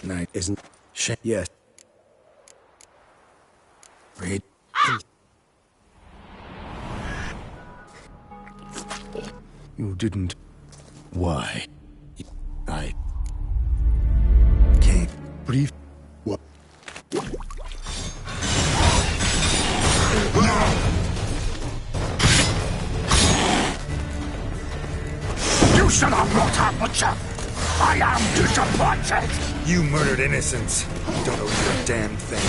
Night Isn't... shit. Yes. Read. You didn't. Why? I can't Brief. What? You should have brought her, Butcher! I am disappointed! You murdered innocents. Don't owe you a damn thing.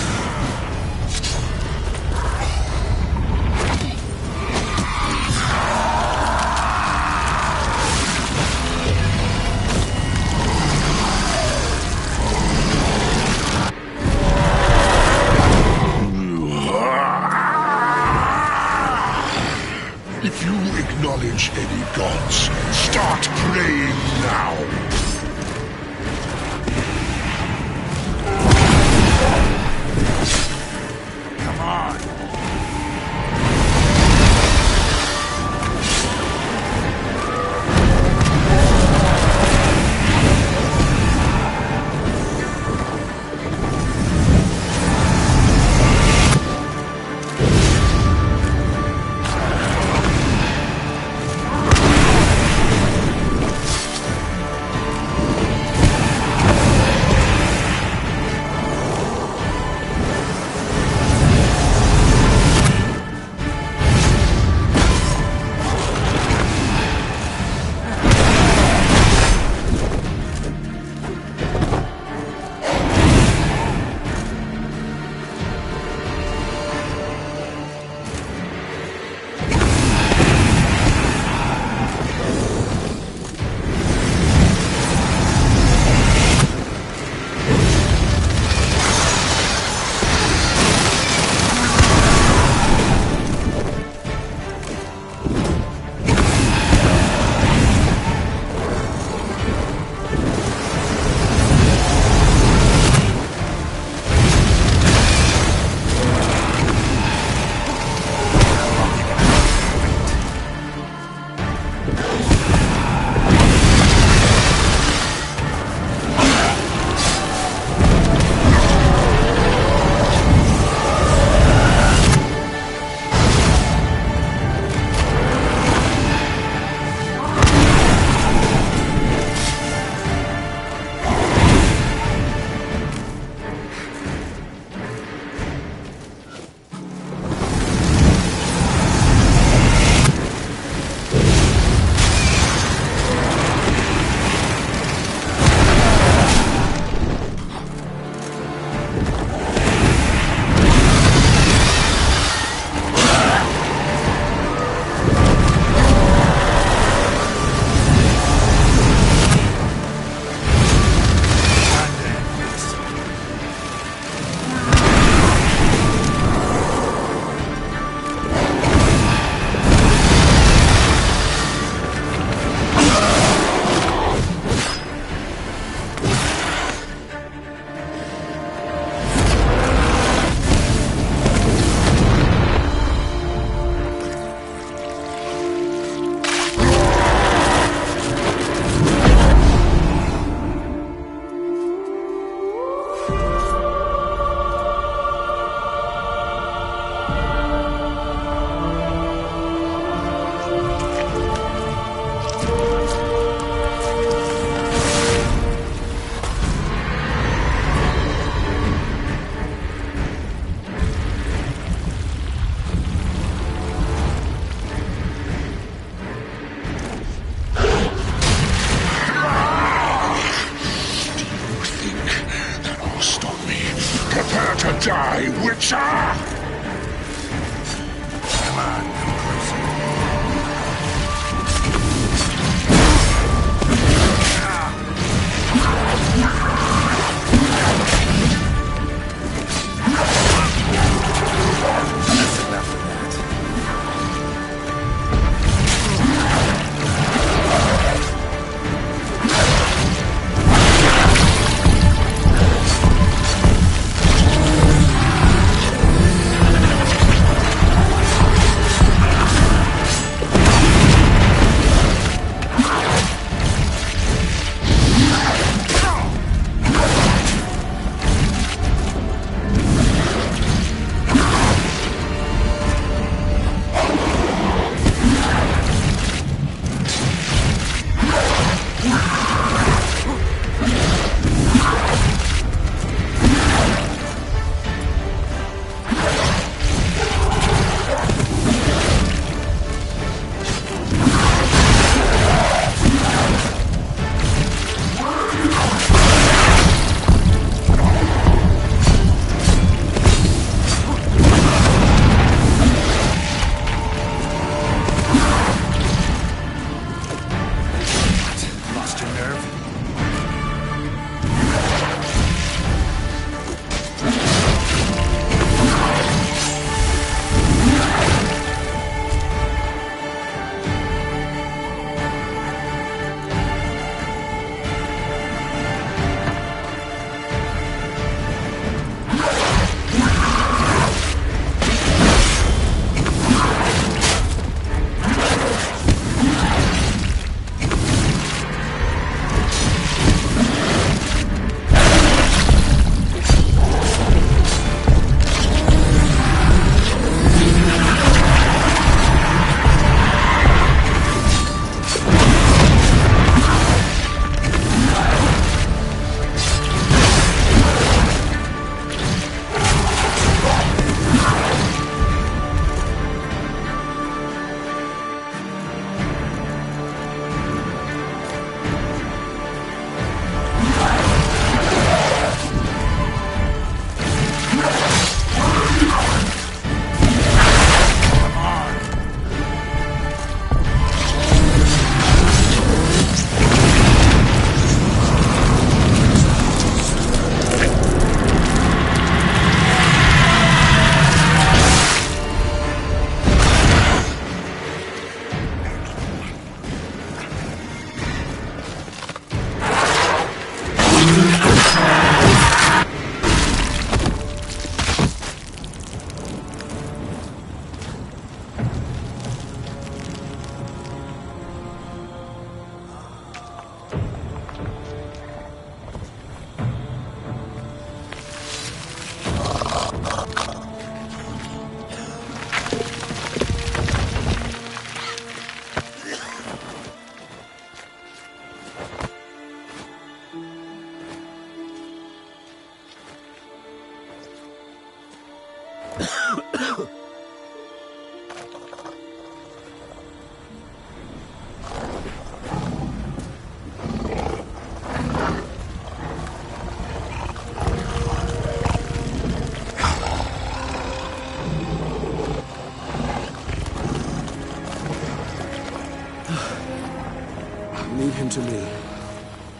If you acknowledge any gods, start praying now! Come on! Come on, come closer. That's enough of that. Lost your nerve? Leave him to me.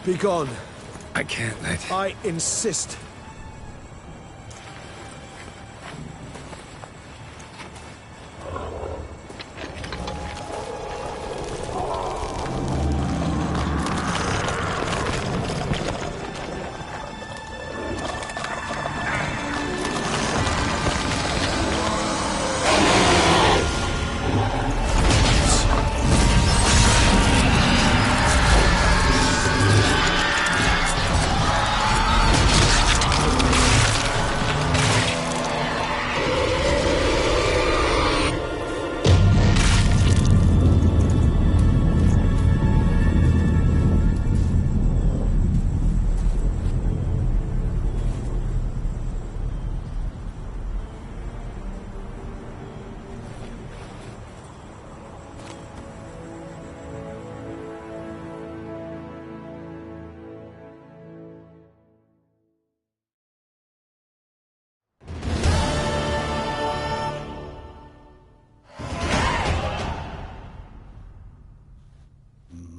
Be gone. I can't let... I insist.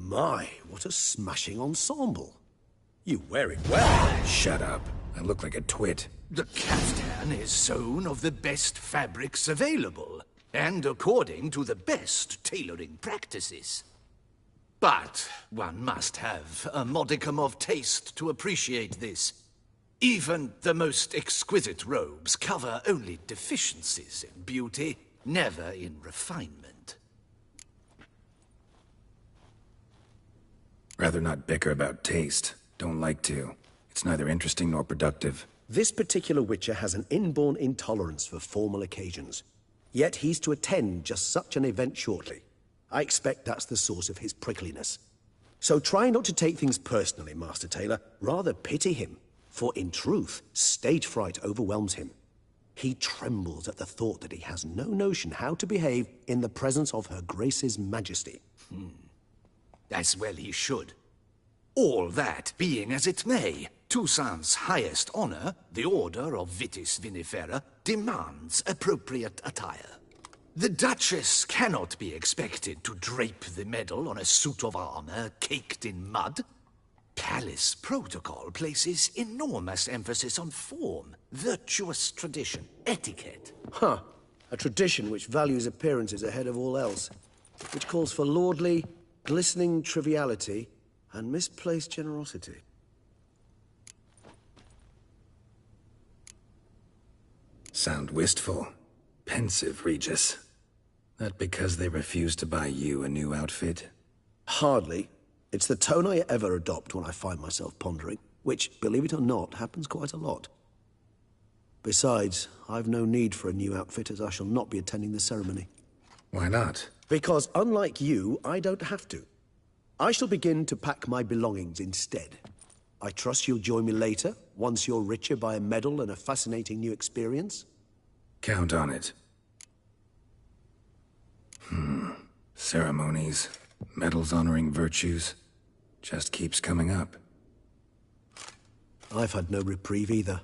My, what a smashing ensemble. You wear it well. Shut up. I look like a twit. The caftan is sewn of the best fabrics available, and according to the best tailoring practices. But one must have a modicum of taste to appreciate this. Even the most exquisite robes cover only deficiencies in beauty, never in refinement. Rather not bicker about taste. Don't like to. It's neither interesting nor productive. This particular Witcher has an inborn intolerance for formal occasions. Yet he's to attend just such an event shortly. I expect that's the source of his prickliness. So try not to take things personally, Master Taylor. Rather pity him. For in truth, stage fright overwhelms him. He trembles at the thought that he has no notion how to behave in the presence of Her Grace's Majesty. As well he should. All that being as it may, Toussaint's highest honor, the Order of Vitis Vinifera, demands appropriate attire. The Duchess cannot be expected to drape the medal on a suit of armor caked in mud. Palace protocol places enormous emphasis on form, virtuous tradition, etiquette. Huh. A tradition which values appearances ahead of all else. Which calls for lordly, glistening triviality and misplaced generosity. Sound wistful. Pensive, Regis. That because they refused to buy you a new outfit? Hardly. It's the tone I ever adopt when I find myself pondering, which, believe it or not, happens quite a lot. Besides, I've no need for a new outfit as I shall not be attending the ceremony. Why not? Because unlike you, I don't have to. I shall begin to pack my belongings instead. I trust you'll join me later, once you're richer by a medal and a fascinating new experience? Count on it. Ceremonies, medals honoring virtues, just keeps coming up. I've had no reprieve either.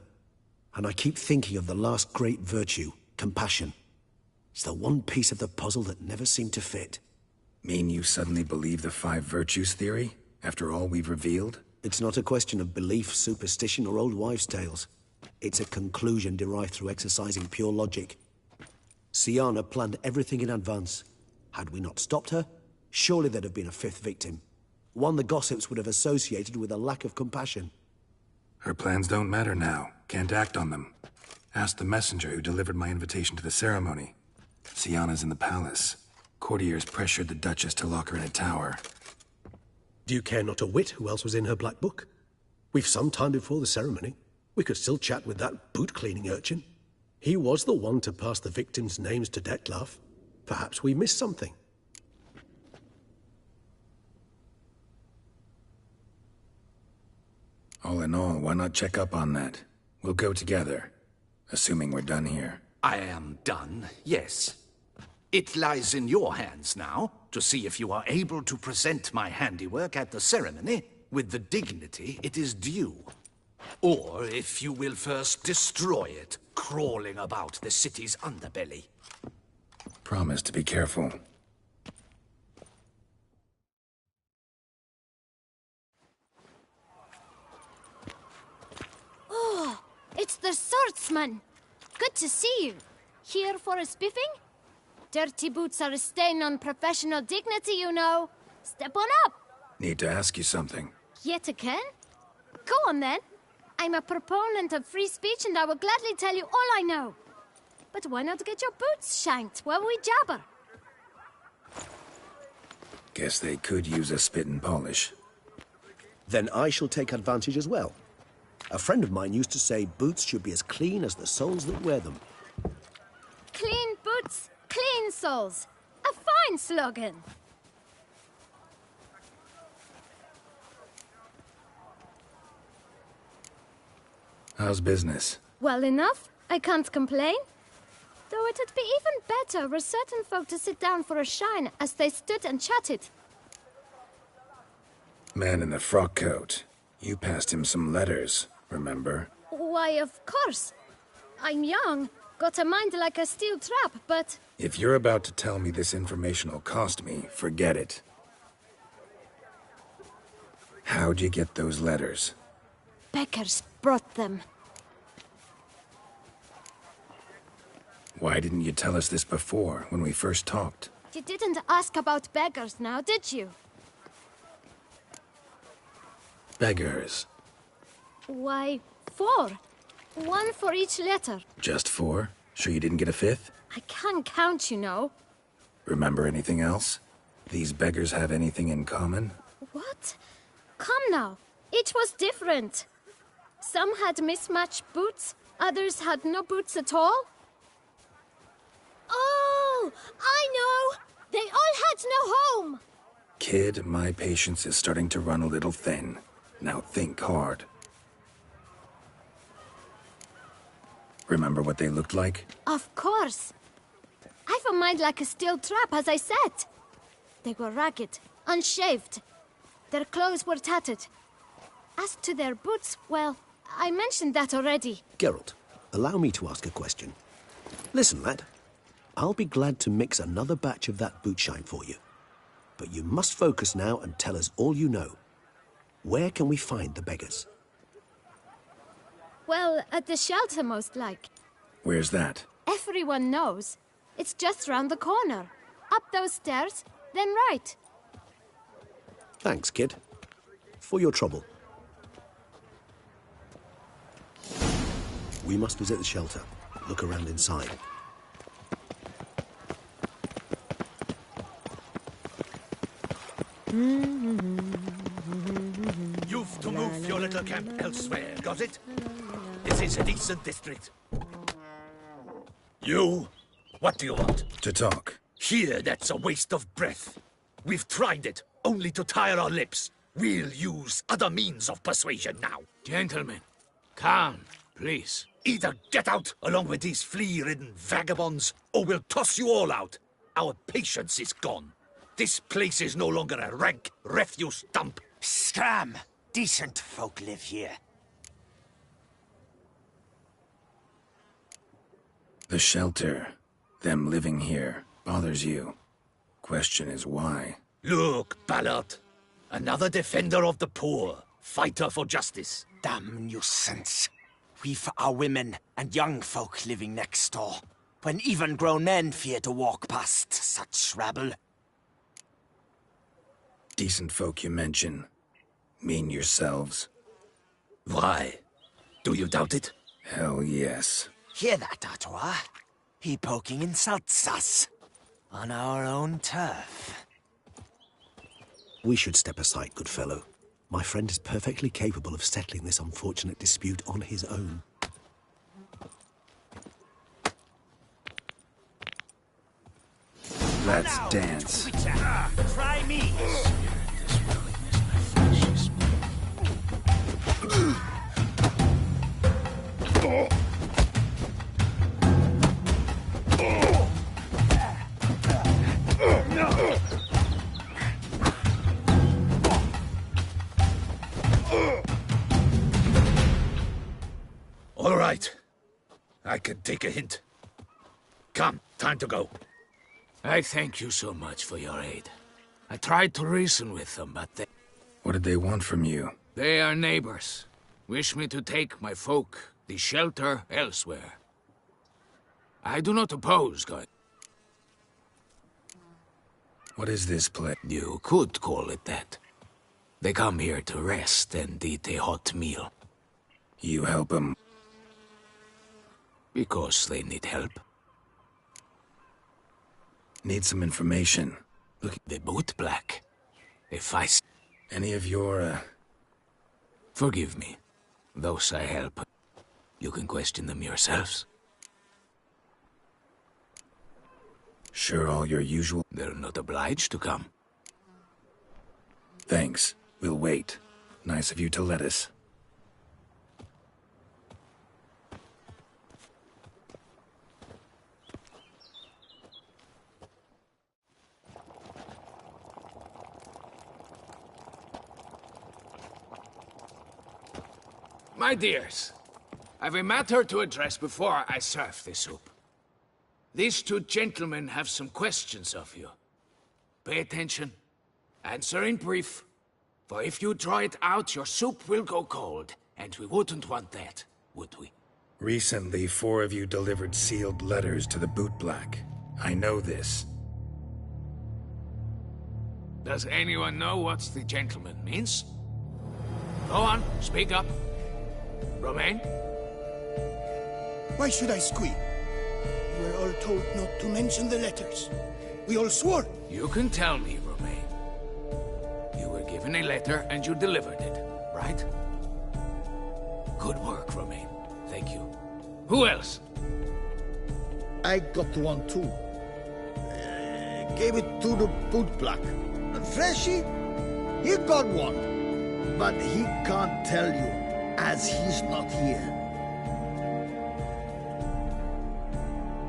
And I keep thinking of the last great virtue, compassion. It's the one piece of the puzzle that never seemed to fit. Mean you suddenly believe the 5 virtues theory, after all we've revealed? It's not a question of belief, superstition, or old wives' tales. It's a conclusion derived through exercising pure logic. Syanna planned everything in advance. Had we not stopped her, surely there'd have been a 5th victim. One the gossips would have associated with a lack of compassion. Her plans don't matter now. Can't act on them. Ask the messenger who delivered my invitation to the ceremony. Syanna's in the palace. Courtiers pressured the Duchess to lock her in a tower. Do you care not a whit who else was in her black book? We've some time before the ceremony. We could still chat with that boot-cleaning urchin. He was the one to pass the victims' names to Dettlaff. Perhaps we missed something. All in all, why not check up on that? We'll go together, assuming we're done here. I am done, yes. It lies in your hands now to see if you are able to present my handiwork at the ceremony with the dignity it is due. Or if you will first destroy it, crawling about the city's underbelly. Promise to be careful. Oh, it's the swordsman. Good to see you. Here for a spiffing? Dirty boots are a stain on professional dignity, you know. Step on up. Need to ask you something. Yet again? Go on then. I'm a proponent of free speech and I will gladly tell you all I know. But why not get your boots shanked while we jabber? Guess they could use a spit and polish. Then I shall take advantage as well. A friend of mine used to say boots should be as clean as the soles that wear them. Clean boots, clean soles. A fine slogan. How's business? Well enough. I can't complain. Though it'd be even better were certain folk to sit down for a shine as they stood and chatted. Man in the frock coat. You passed him some letters, remember? Why, of course. I'm young, got a mind like a steel trap, but... If you're about to tell me this information will cost me, forget it. How'd you get those letters? Beggars brought them. Why didn't you tell us this before, when we first talked? You didn't ask about beggars now, did you? Beggars. Why, 4. 1 for each letter. Just 4? Sure you didn't get a 5th? I can't count, you know. Remember anything else? These beggars have anything in common? What? Come now. Each was different. Some had mismatched boots, others had no boots at all. Oh, I know! They all had no home! Kid, my patience is starting to run a little thin. Now think hard. Remember what they looked like? Of course. I've a mind like a steel trap, as I said. They were ragged, unshaved. Their clothes were tattered. As to their boots, well, I mentioned that already. Geralt, allow me to ask a question. Listen, lad. I'll be glad to mix another batch of that bootshine for you. But you must focus now and tell us all you know. Where can we find the beggars? Well, at the shelter, most like. Where's that? Everyone knows. It's just round the corner. Up those stairs, then right. Thanks, kid. For your trouble. We must visit the shelter. Look around inside. You've to move your little camp elsewhere, got it? This is a decent district. You? What do you want? To talk. Here, that's a waste of breath. We've tried it, only to tire our lips. We'll use other means of persuasion now. Gentlemen, calm, please. Either get out along with these flea-ridden vagabonds, or we'll toss you all out. Our patience is gone. This place is no longer a rank refuse dump. Scram! Decent folk live here. The shelter, them living here, bothers you. Question is why? Look, Ballard. Another defender of the poor. Fighter for justice. Damn nuisance. We've our women and young folk living next door, when even grown men fear to walk past such rabble. Decent folk you mention. Mean yourselves. Why? Do you doubt it? Hell yes. Hear that, Artois? He poking insults us. On our own turf. We should step aside, good fellow. My friend is perfectly capable of settling this unfortunate dispute on his own. Let's dance. Try me. All right. I can take a hint. Come, time to go. I thank you so much for your aid. I tried to reason with them, but they... What did they want from you? They are neighbors. Wish me to take my folk, the shelter, elsewhere. I do not oppose going. What is this place? You could call it that. They come here to rest and eat a hot meal. You help them? Because they need help. Need some information. Look, the boot black. If I... Any of your, Forgive me. Those I help. You can question them yourselves. Sure all your usual... They're not obliged to come. Thanks. We'll wait. Nice of you to let us. My dears, I've a matter to address before I serve the soup. These two gentlemen have some questions of you. Pay attention. Answer in brief. For if you draw it out, your soup will go cold. And we wouldn't want that, would we? Recently, 4 of you delivered sealed letters to the Bootblack. I know this. Does anyone know what the gentleman means? Go on, speak up. Romain? Why should I squeal? We were all told not to mention the letters. We all swore. You can tell me, Romain. You were given a letter and you delivered it, right? Good work, Romain. Thank you. Who else? I got one too. Gave it to the Bootblack. Freshy, he got one. But he can't tell you, as he's not here.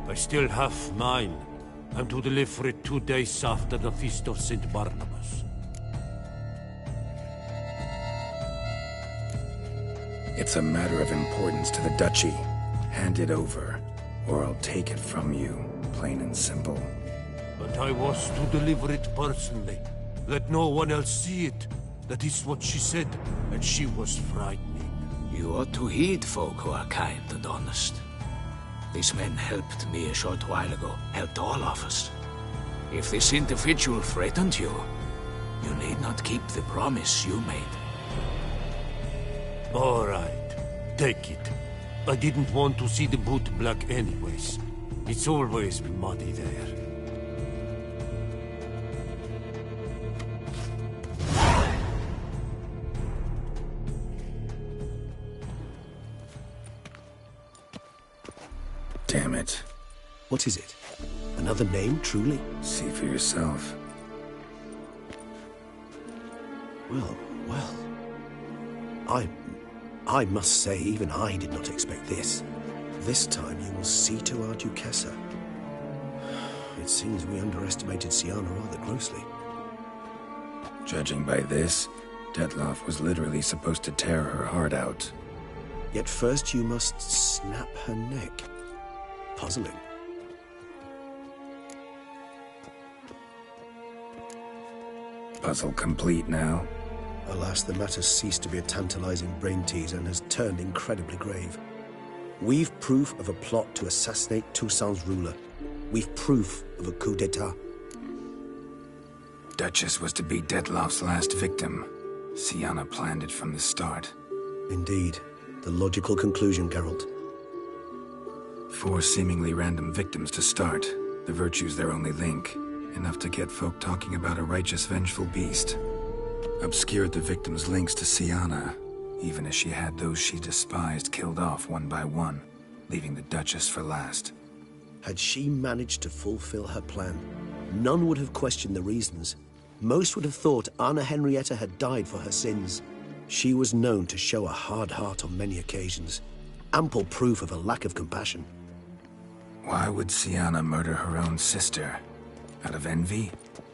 I still have mine. I'm to deliver it 2 days after the Feast of St. Barnabas. It's a matter of importance to the Duchy. Hand it over, or I'll take it from you, plain and simple. But I was to deliver it personally. Let no one else see it. That is what she said, and she was frightening. You ought to heed folk who are kind and honest. These men helped me a short while ago, helped all of us. If this individual threatened you, you need not keep the promise you made. All right, take it. I didn't want to see the Bootblack anyways. It's always muddy there. Damn it. What is it? Another name, truly? See for yourself. Well. I must say, even I did not expect this. This time you will see to our Duquesa. It seems we underestimated Syanna rather grossly. Judging by this, Detloff was literally supposed to tear her heart out. Yet first you must snap her neck. Puzzling. Puzzle complete now. Alas, the matter's ceased to be a tantalizing brain teaser and has turned incredibly grave. We've proof of a plot to assassinate Toussaint's ruler. We've proof of a coup d'etat. Duchess was to be Detloff's last victim. Syanna planned it from the start. Indeed. The logical conclusion, Geralt. 4 seemingly random victims to start. The virtue's their only link. Enough to get folk talking about a righteous, vengeful beast. Obscured the victims' links to Syanna, even as she had those she despised killed off one by one, leaving the Duchess for last. Had she managed to fulfill her plan, none would have questioned the reasons. Most would have thought Anna Henrietta had died for her sins. She was known to show a hard heart on many occasions. Ample proof of a lack of compassion. Why would Syanna murder her own sister? Out of envy?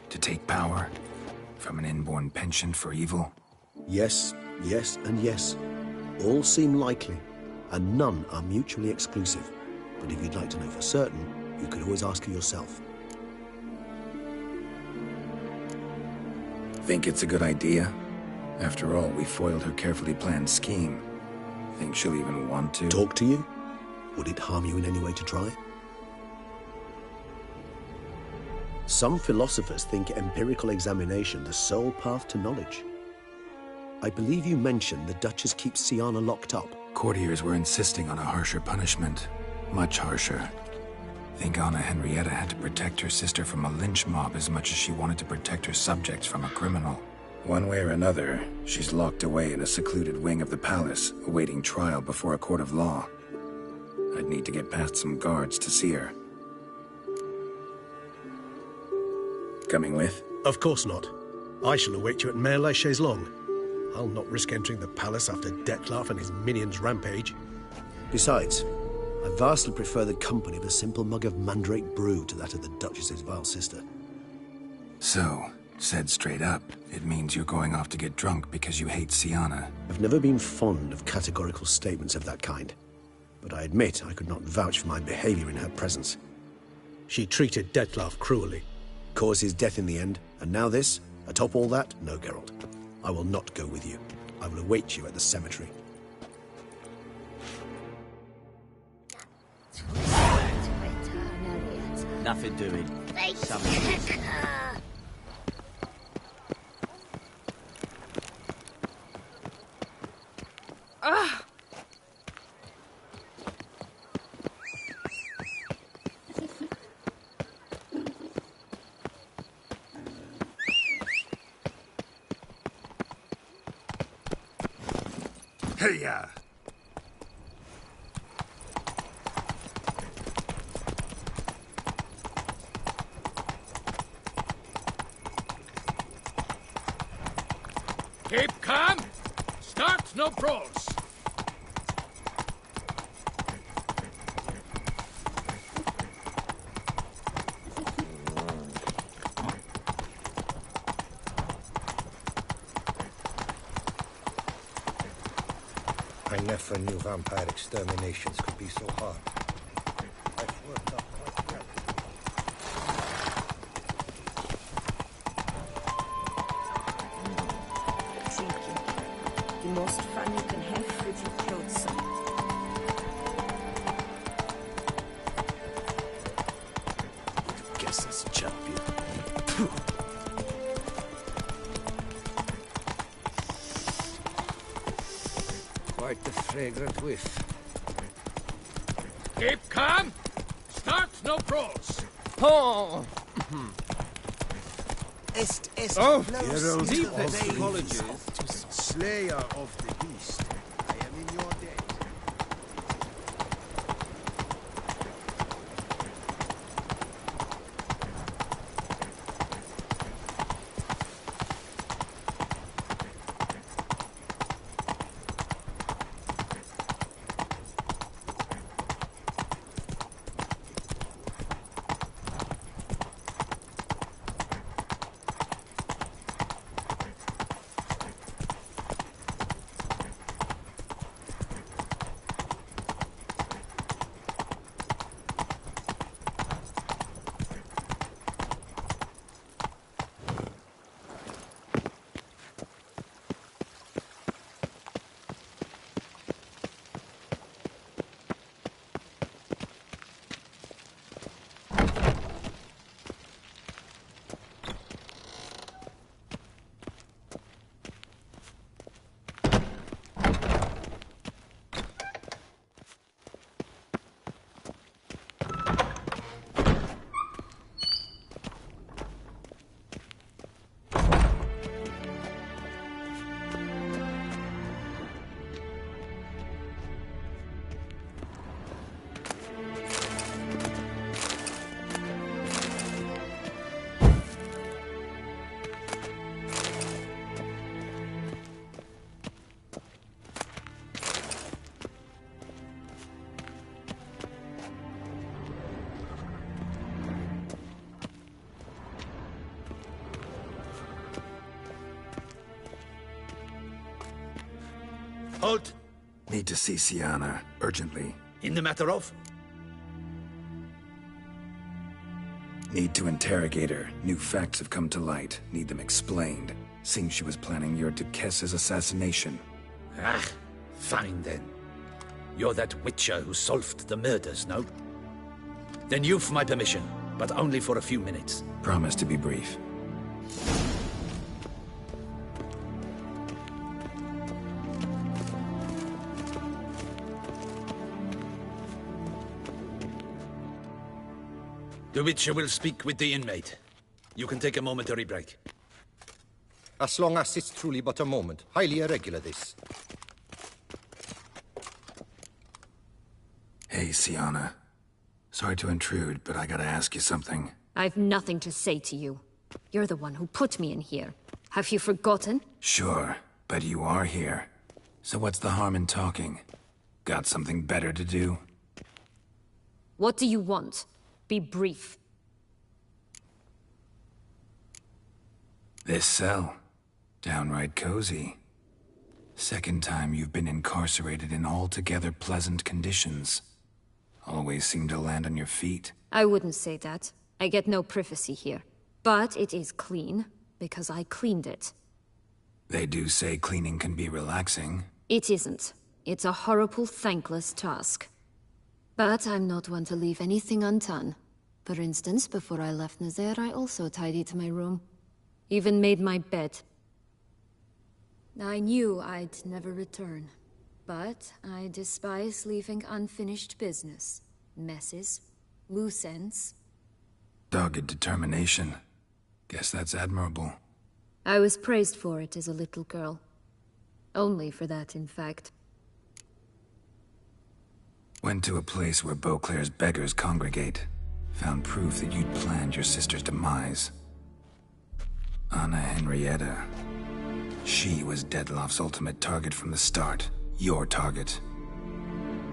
To take power? From an inborn penchant for evil? Yes, and yes. All seem likely, and none are mutually exclusive. But if you'd like to know for certain, you could always ask her yourself. Think it's a good idea? After all, we foiled her carefully planned scheme. Think she'll even want to? Talk to you? Would it harm you in any way to try? Some philosophers think empirical examination the sole path to knowledge. I believe you mentioned the Duchess keeps Syanna locked up. Courtiers were insisting on a harsher punishment. Much harsher. Think Anna Henrietta had to protect her sister from a lynch mob as much as she wanted to protect her subjects from a criminal. One way or another, she's locked away in a secluded wing of the palace, awaiting trial before a court of law. I'd need to get past some guards to see her. Coming with? Of course not. I shall await you at Mare la Chaise-Longue. I'll not risk entering the palace after Detloff and his minions rampage. Besides, I vastly prefer the company of a simple mug of mandrake brew to that of the Duchess's vile sister. So, said straight up, it means you're going off to get drunk because you hate Syanna. I've never been fond of categorical statements of that kind, but I admit I could not vouch for my behavior in her presence. She treated Detloff cruelly. Caused his death in the end, and now this? Atop all that? No, Geralt. I will not go with you. I will await you at the cemetery. Nothing doing. Hey-ya! Keep calm. Start no brawls. I never knew vampire exterminations could be so hard. I've worked up quite well. Thank you. The most fun you can have with your clothes on. Guess as champion. Quite the fragrant whiff. Keep calm. Start no brawls. Oh! Herald deep of the apologies. beast. Slayer of the beast. I am in your debt. Halt! Need to see Sienna, urgently. In the matter of? Need to interrogate her. New facts have come to light. Need them explained. Seems she was planning your Duquesse's assassination. Ah, fine then. You're that witcher who solved the murders, no? Then you've my permission, but only for a few minutes. Promise to be brief. The Witcher will speak with the inmate. You can take a momentary break. As long as it's truly but a moment. Highly irregular, this. Hey, Sienna. Sorry to intrude, but I gotta ask you something. I've nothing to say to you. You're the one who put me in here. Have you forgotten? Sure, but you are here. So what's the harm in talking? Got something better to do? What do you want? Be brief. This cell. Downright cozy. Second time you've been incarcerated in altogether pleasant conditions. Always seem to land on your feet. I wouldn't say that. I get no privacy here. But it is clean, because I cleaned it. They do say cleaning can be relaxing. It isn't. It's a horrible, thankless task. But I'm not one to leave anything undone. For instance, before I left Nazaire, I also tidied my room. Even made my bed. I knew I'd never return. But I despise leaving unfinished business. Messes. Loose ends. Dogged determination. Guess that's admirable. I was praised for it as a little girl. Only for that, in fact. Went to a place where Beauclair's beggars congregate. Found proof that you'd planned your sister's demise. Anna Henrietta. She was Dettlaff's ultimate target from the start. Your target.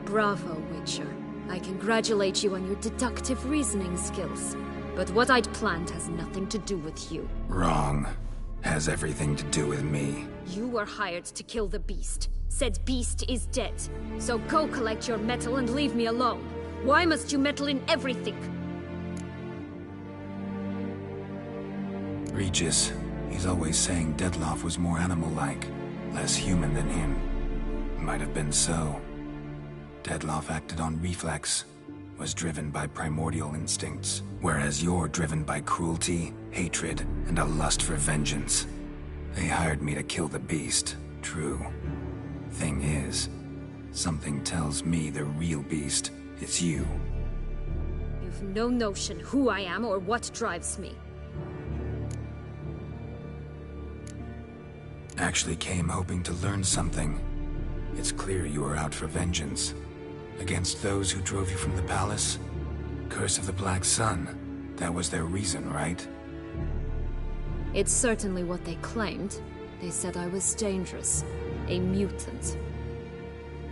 Bravo, Witcher. I congratulate you on your deductive reasoning skills. But what I'd planned has nothing to do with you. Wrong. Has everything to do with me. You were hired to kill the beast. Said beast is dead. So go collect your metal and leave me alone. Why must you meddle in everything? Regis. He's always saying Dettlaff was more animal-like. Less human than him. Might have been so. Dettlaff acted on reflex. Was driven by primordial instincts. Whereas you're driven by cruelty, hatred, and a lust for vengeance. They hired me to kill the beast. True. Thing is, something tells me the real beast is you. You've no notion who I am or what drives me. Actually came hoping to learn something. It's clear you were out for vengeance. Against those who drove you from the palace? Curse of the Black Sun. That was their reason, right? It's certainly what they claimed. They said I was dangerous. A mutant.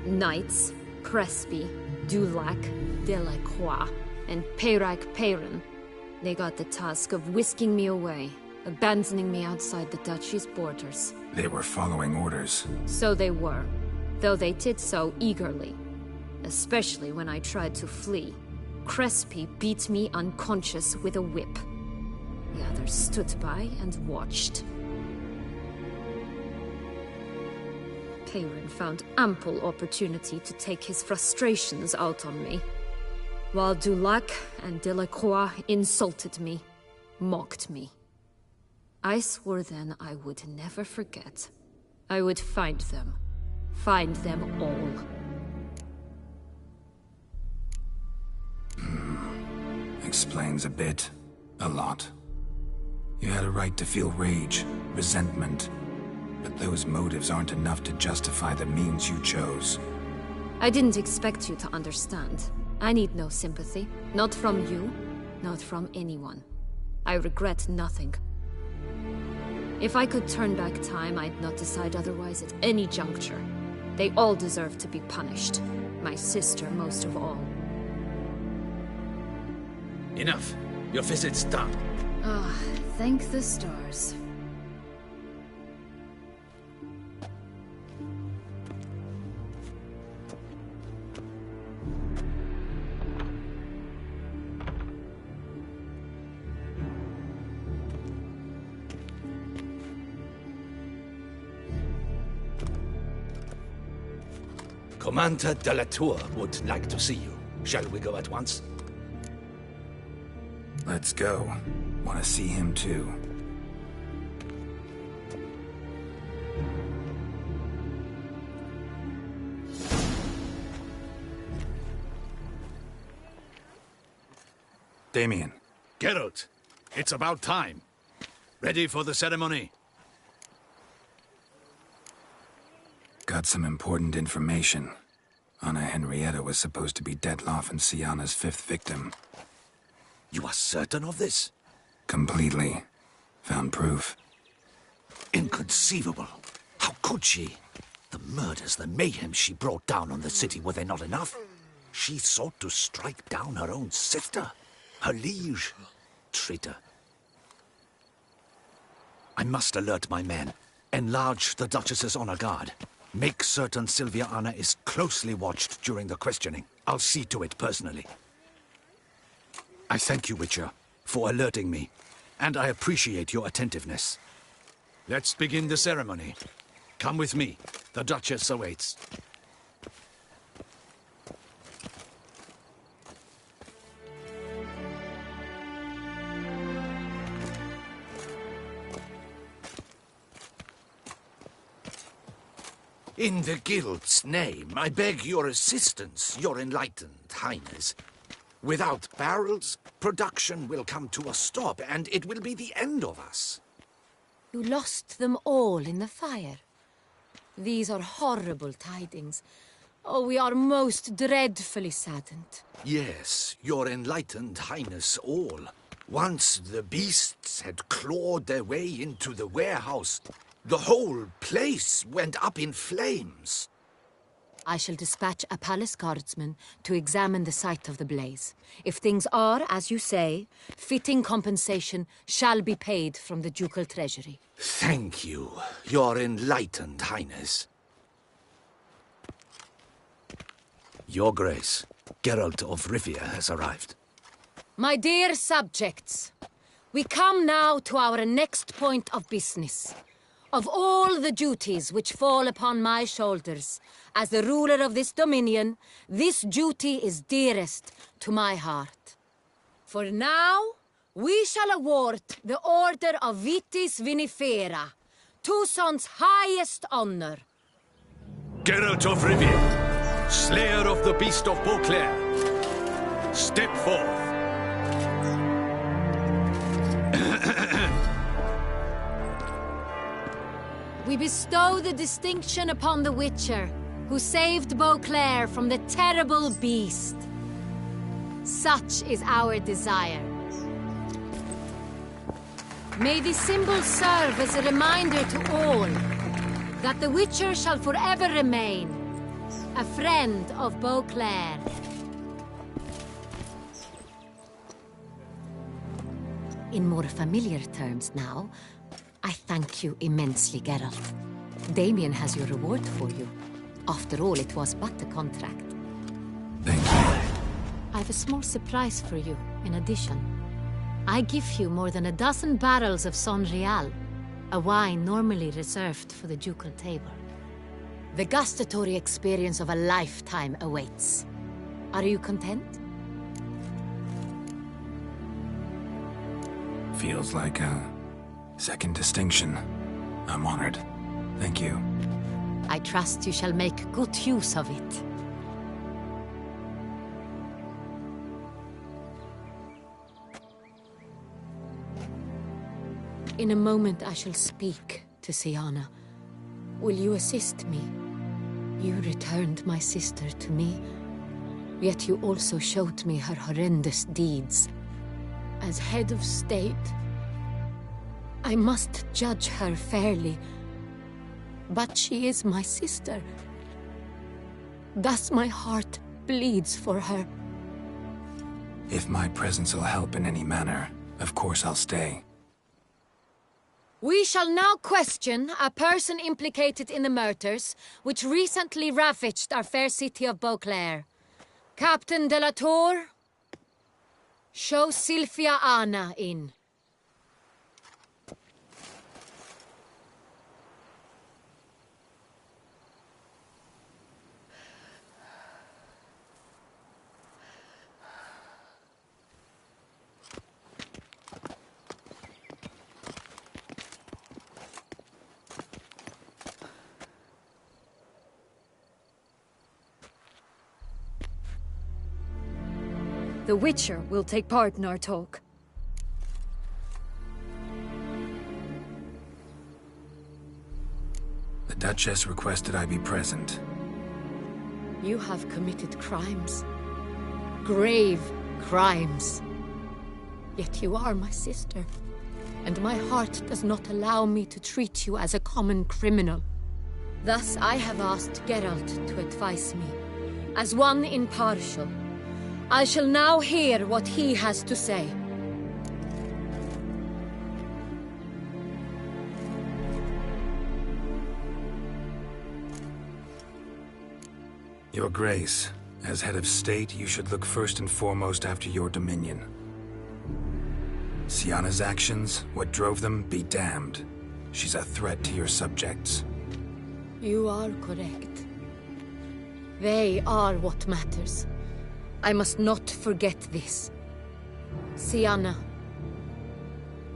Knights, Crespi, Dulac, Delacroix, and Peyrac Peyran. They got the task of whisking me away, abandoning me outside the duchy's borders. They were following orders. So they were, though they did so eagerly. Especially when I tried to flee. Crespi beat me unconscious with a whip. The others stood by and watched. Peyran found ample opportunity to take his frustrations out on me, while Dulac and Delacroix insulted me, mocked me. I swore then I would never forget. I would find them all. Explains a bit. A lot. You had a right to feel rage, resentment. But those motives aren't enough to justify the means you chose. I didn't expect you to understand. I need no sympathy. Not from you, not from anyone. I regret nothing. If I could turn back time, I'd not decide otherwise at any juncture. They all deserve to be punished. My sister most of all. Enough. Your visit's done. Ah, thank the stars. Commander de la Tour would like to see you. Shall we go at once? Let's go. Want to see him too. Damien. Geralt, it's about time. Ready for the ceremony? Got some important information. Anna Henrietta was supposed to be Dettlaff and Syanna's 5th victim. You are certain of this? Completely. Found proof. Inconceivable. How could she? The murders, the mayhem she brought down on the city, were they not enough? She sought to strike down her own sister, her liege. Traitor. I must alert my men. Enlarge the Duchess's honor guard. Make certain Sylvia Anna is closely watched during the questioning. I'll see to it personally. I thank you, Witcher, for alerting me, and I appreciate your attentiveness. Let's begin the ceremony. Come with me. The Duchess awaits. In the Guild's name, I beg your assistance, your enlightened highness. Without barrels, production will come to a stop, and it will be the end of us. You lost them all in the fire. These are horrible tidings. Oh, we are most dreadfully saddened. Yes, your enlightened highness all. Once the beasts had clawed their way into the warehouse, the whole place went up in flames. I shall dispatch a palace guardsman to examine the site of the blaze. If things are, as you say, fitting compensation shall be paid from the ducal treasury. Thank you, your enlightened highness. Your Grace, Geralt of Rivia has arrived. My dear subjects, we come now to our next point of business. Of all the duties which fall upon my shoulders, as the ruler of this dominion, this duty is dearest to my heart. For now, we shall award the Order of Vitis Vinifera, Toussaint's highest honor. Geralt of Rivia, Slayer of the Beast of Beauclair, step forth. We bestow the distinction upon the Witcher, who saved Beauclair from the terrible beast. Such is our desire. May this symbol serve as a reminder to all that the Witcher shall forever remain a friend of Beauclair. In more familiar terms now, I thank you immensely, Geralt. Damien has your reward for you. After all, it was but a contract. Thank you. I have a small surprise for you, in addition. I give you more than a dozen barrels of Sonreal, a wine normally reserved for the ducal table. The gustatory experience of a lifetime awaits. Are you content? Feels like a second distinction. I'm honored. Thank you. I trust you shall make good use of it. In a moment I shall speak to Syanna. Will you assist me? You returned my sister to me, yet you also showed me her horrendous deeds. As head of state, I must judge her fairly, but she is my sister. Thus my heart bleeds for her. If my presence will help in any manner, of course I'll stay. We shall now question a person implicated in the murders which recently ravaged our fair city of Beauclair. Captain de la Tour, show Sylvia Anna in. The Witcher will take part in our talk. The Duchess requested I be present. You have committed crimes. Grave crimes. Yet you are my sister, and my heart does not allow me to treat you as a common criminal. Thus I have asked Geralt to advise me, as one impartial. I shall now hear what he has to say. Your Grace, as head of state, you should look first and foremost after your dominion. Syanna's actions, what drove them, be damned. She's a threat to your subjects. You are correct. They are what matters. I must not forget this. Syanna,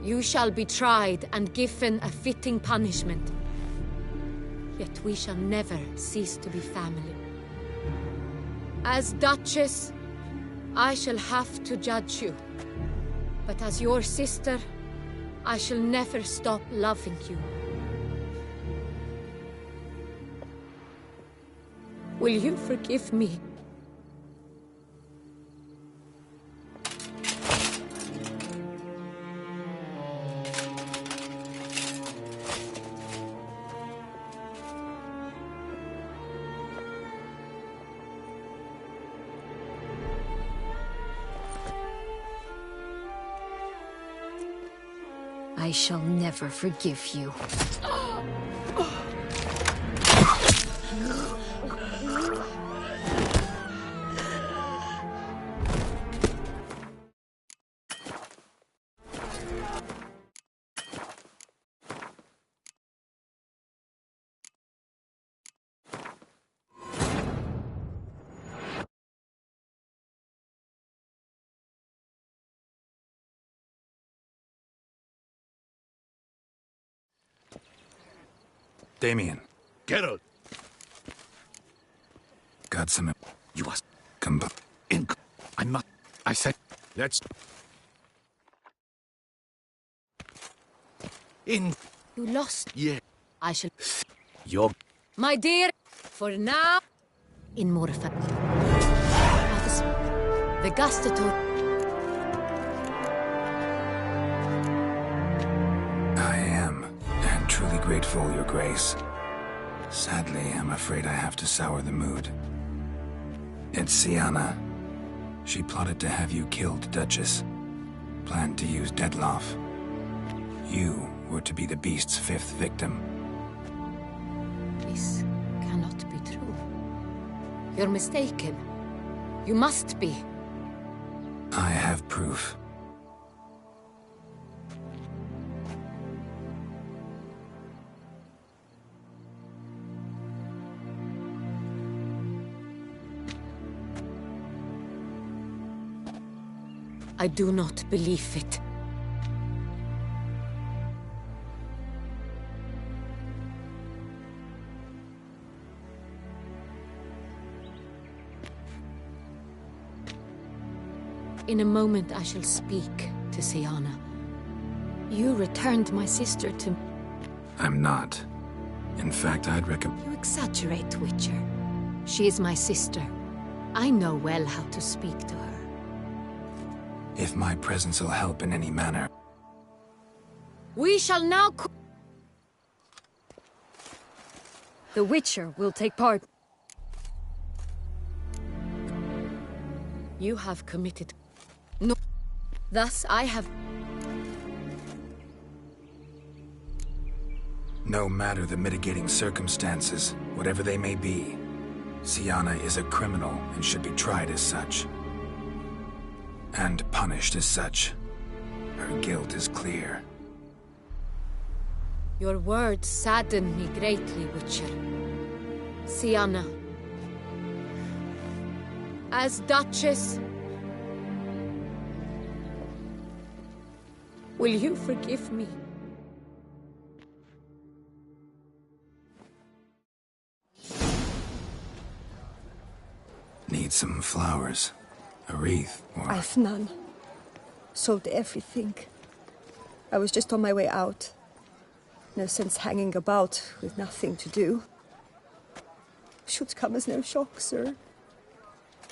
you shall be tried and given a fitting punishment. Yet we shall never cease to be family. As Duchess, I shall have to judge you. But as your sister, I shall never stop loving you. Will you forgive me? I shall never forgive you. Damien. Geralt. Got some... You are... I must... I said... Let's... You lost. Yeah. I shall... You're... My dear, for now... In Morfa. The Gustator... I am, and truly grateful, Your Grace. Sadly, I'm afraid I have to sour the mood. It's Syanna. She plotted to have you killed, Duchess. Planned to use Dettlaff. You were to be the beast's 5th victim. This cannot be true. You're mistaken. You must be. I have proof. I do not believe it. In a moment I shall speak to Syanna. You returned my sister to... I'm not. In fact, I'd recommend... You exaggerate, Witcher. She is my sister. I know well how to speak to her. If my presence will help in any manner... We shall now... The Witcher will take part. You have committed... No. Thus I have... No matter the mitigating circumstances, whatever they may be, Syanna is a criminal and should be tried as such. And punished as such. Her guilt is clear. Your words sadden me greatly, Witcher. Syanna. As Duchess... Will you forgive me? Need some flowers. A wreath, or... I've none. Sold everything. I was just on my way out. No sense hanging about with nothing to do. Should come as no shock, sir.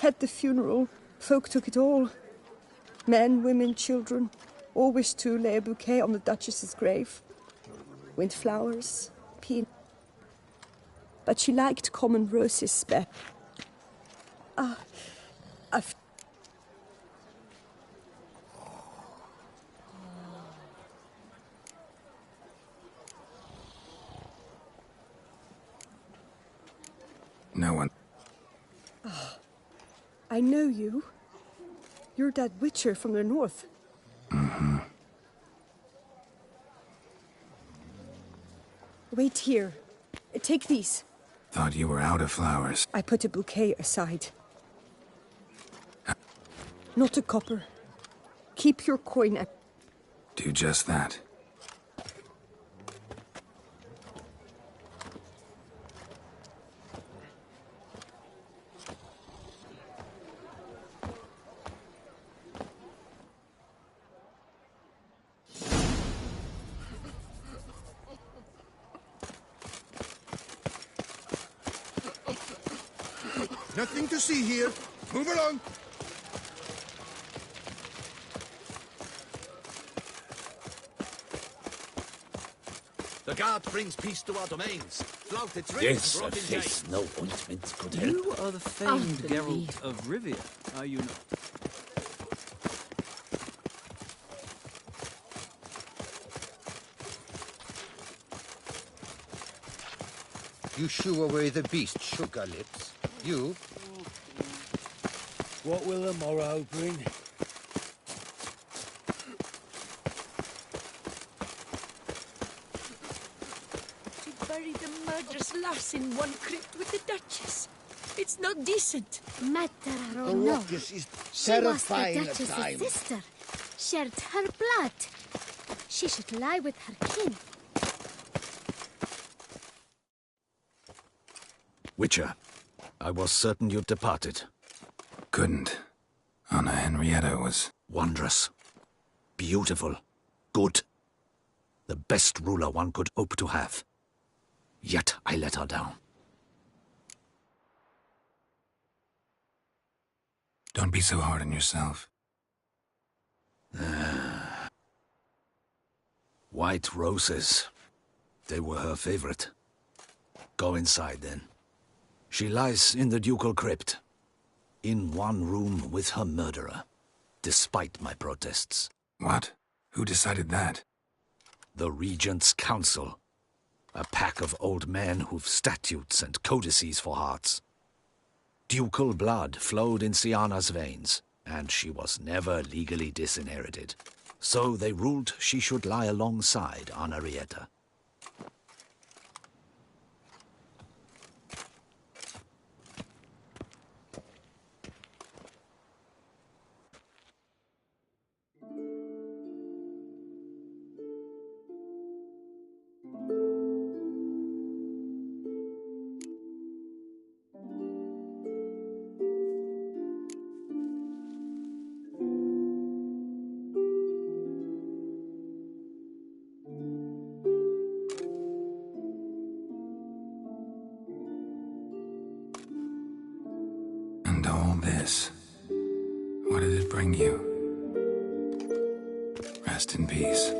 At the funeral, folk took it all. Men, women, children, all wished to lay a bouquet on the Duchess's grave. Windflowers, peanuts. But she liked common roses better. I've... No one... Oh, I know you. You're that Witcher from the north. Mm-hmm. Wait here. Take these. Thought you were out of flowers. I put a bouquet aside. Not a copper. Keep your coin and... Do just that. Nothing to see here. Move along. The guard brings peace to our domains. Flout its This race brought in face shame. no ointment could help. You are the famed Geralt of Rivia, are you not? You shoo away the beast, Sugar Lips. You? What will the morrow bring? To bury the murderous lass in one crypt with the Duchess. It's not decent. Matter or The no, Ruckus is she was the terrifying at Duchess's times. sister. Shared her blood. She should lie with her kin. Witcher, I was certain you'd departed. Couldn't. Anna Henrietta was... Wondrous. Beautiful. Good. The best ruler one could hope to have. Yet I let her down. Don't be so hard on yourself. White roses. They were her favorite. Go inside, then. She lies in the ducal crypt. In one room with her murderer. Despite my protests. What? Who decided that? The Regent's Council. A pack of old men who've statutes and codices for hearts. Ducal blood flowed in Syanna's veins, and she was never legally disinherited. So they ruled she should lie alongside Anarietta. And all this, what did it bring you? Rest in peace.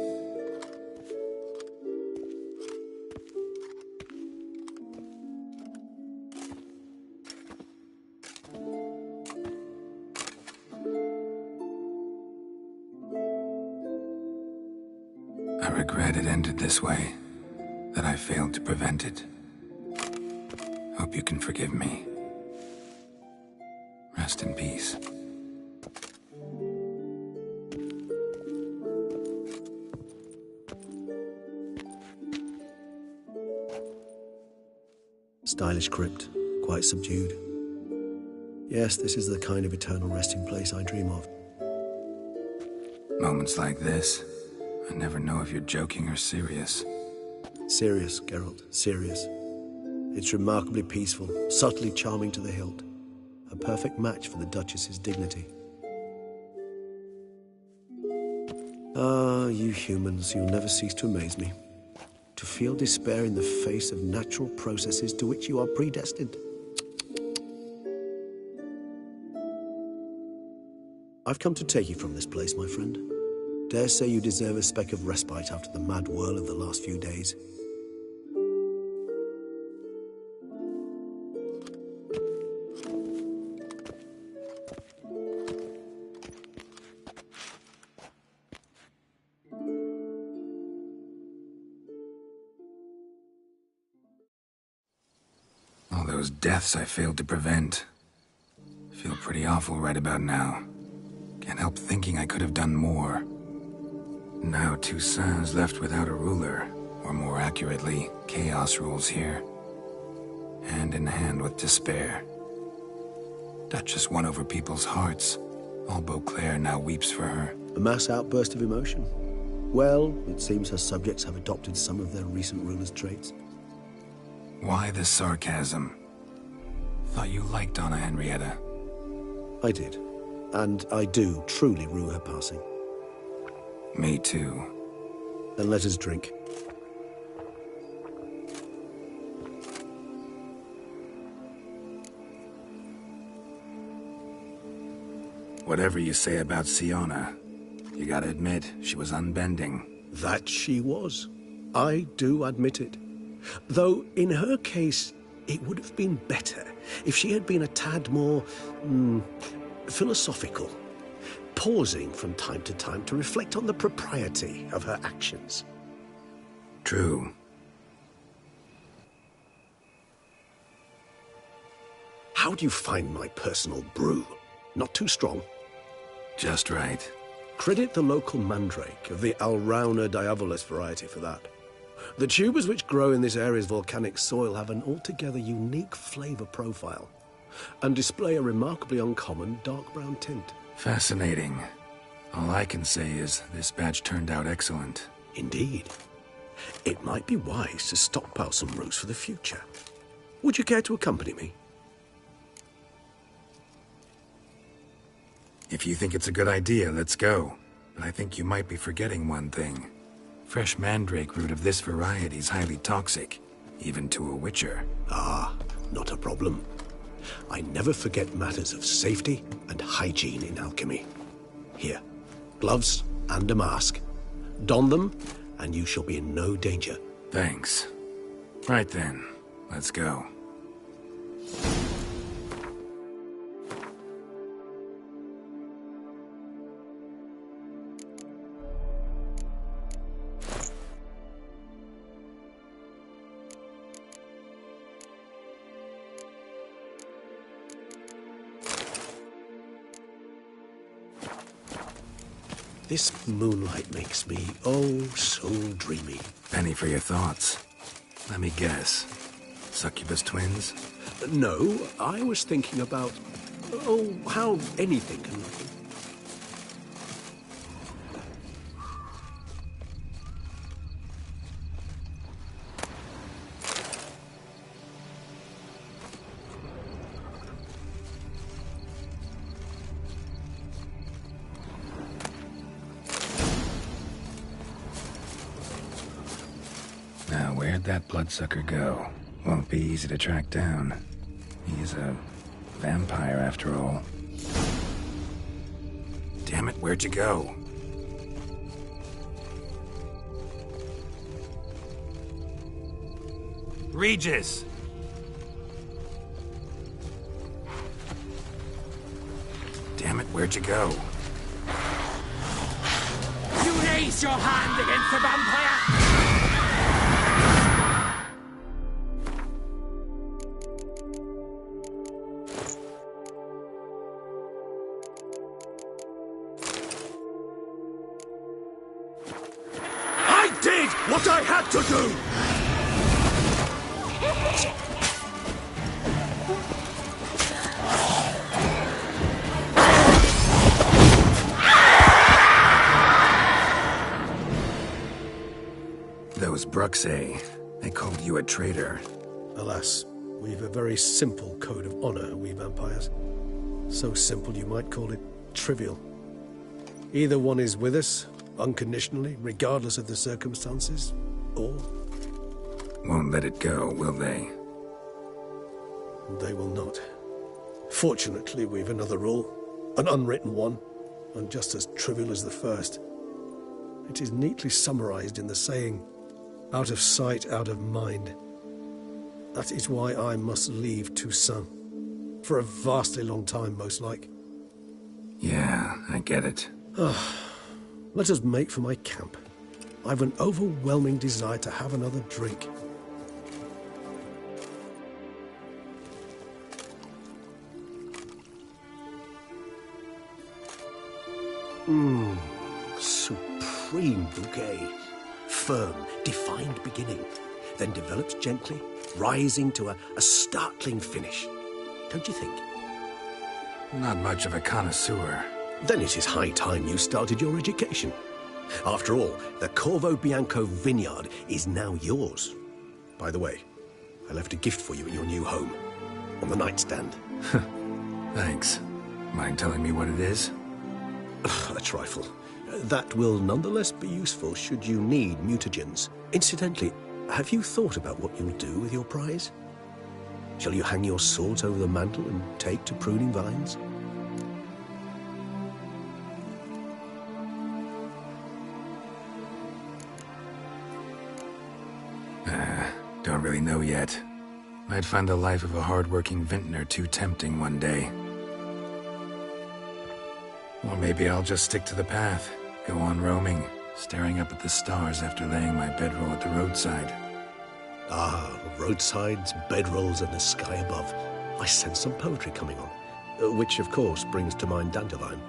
I regret it ended this way, that I failed to prevent it. Hope you can forgive me. Rest in peace. Stylish crypt, quite subdued. Yes, this is the kind of eternal resting place I dream of. Moments like this, I never know if you're joking or serious. Serious, Geralt, serious. It's remarkably peaceful, subtly charming to the hilt. A perfect match for the Duchess's dignity. Ah, you humans, you'll never cease to amaze me. To feel despair in the face of natural processes to which you are predestined. I've come to take you from this place, my friend. Dare say you deserve a speck of respite after the mad whirl of the last few days. All those deaths I failed to prevent. Feel pretty awful right about now. Can't help thinking I could have done more. Now Toussaint's left without a ruler, Or more accurately, chaos rules here. Hand in hand with despair. Duchess won over people's hearts. All Beauclair now weeps for her. A mass outburst of emotion. Well, it seems her subjects have adopted some of their recent ruler's traits. Why the sarcasm? Thought you liked Donna Henrietta. I did. And I do truly rue her passing. Me too. Then let us drink. Whatever you say about Siona, you gotta admit, she was unbending. That she was. I do admit it. Though, in her case, it would have been better if she had been a tad more, philosophical, pausing from time to time to reflect on the propriety of her actions. True. How do you find my personal brew? Not too strong? Just right. Credit the local mandrake of the Alrauna diabolus variety for that. The tubers which grow in this area's volcanic soil have an altogether unique flavor profile and display a remarkably uncommon dark brown tint. Fascinating. All I can say is this batch turned out excellent. Indeed. It might be wise to stockpile some roots for the future. Would you care to accompany me? If you think it's a good idea, let's go. But I think you might be forgetting one thing. Fresh mandrake root of this variety is highly toxic, even to a witcher. Ah, not a problem. I never forget matters of safety and hygiene in alchemy. Here, gloves and a mask. Don them, and you shall be in no danger. Thanks. Right then, let's go. This moonlight makes me, oh, so dreamy. Penny for your thoughts. Let me guess. Succubus twins? No, I was thinking about, oh, how anything can... Now, where'd that bloodsucker go? Won't be easy to track down. He's a vampire, after all. Damn it, where'd you go? Regis! Damn it, where'd you go? You raise your hand against the vampire! What I had to do! Those Bruxae, they called you a traitor. Alas, we've a very simple code of honor, we vampires. So simple you might call it trivial. Either one is with us, unconditionally, regardless of the circumstances, or... Won't let it go, will they? They will not. Fortunately, we've another rule, an unwritten one, and just as trivial as the first. It is neatly summarized in the saying, out of sight, out of mind. That is why I must leave Toussaint. For a vastly long time, most like. Yeah, I get it. Let us make for my camp. I've an overwhelming desire to have another drink. Supreme bouquet. firm, defined beginning, then develops gently, rising to a startling finish. Don't you think? Not much of a connoisseur. Then it is high time you started your education. After all, the Corvo Bianco vineyard is now yours. By the way, I left a gift for you in your new home, on the nightstand. Thanks. Mind telling me what it is? A trifle. That will nonetheless be useful should you need mutagens. Incidentally, have you thought about what you'll do with your prize? Shall you hang your swords over the mantle and take to pruning vines? Don't really know yet. Might find the life of a hard-working vintner too tempting one day. Or maybe I'll just stick to the path, go on roaming, staring up at the stars after laying my bedroll at the roadside. Ah, roadsides, bedrolls, and the sky above. I sense some poetry coming on, which of course brings to mind Dandelion.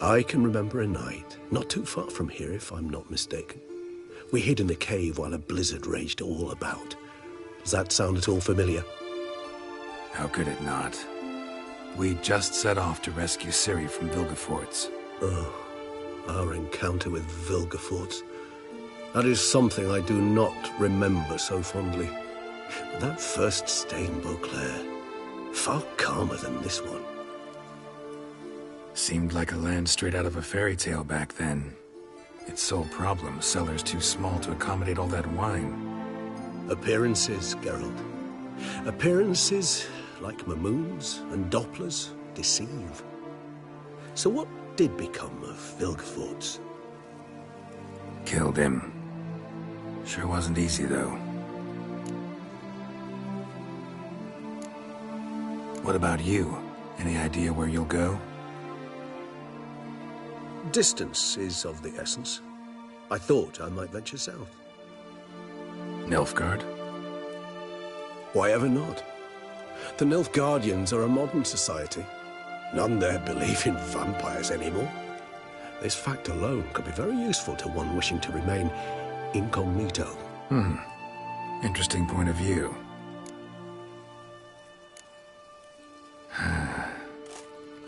I can remember a night, not too far from here if I'm not mistaken. We hid in a cave while a blizzard raged all about. Does that sound at all familiar? How could it not? We just set off to rescue Ciri from Vilgefortz. Oh, our encounter with Vilgefortz. That is something I do not remember so fondly. That first stay in Beauclair, far calmer than this one. Seemed like a land straight out of a fairy tale back then. Its sole problem, cellars too small to accommodate all that wine. Appearances, Geralt. Appearances, like Mamoons and Dopplers, deceive. So what did become of Vilgefortz? Killed him. Sure wasn't easy, though. What about you? Any idea where you'll go? Distance is of the essence. I thought I might venture south. Nilfgaard? Why ever not? The Nilfgaardians are a modern society. None there believe in vampires anymore. This fact alone could be very useful to one wishing to remain incognito. Interesting point of view.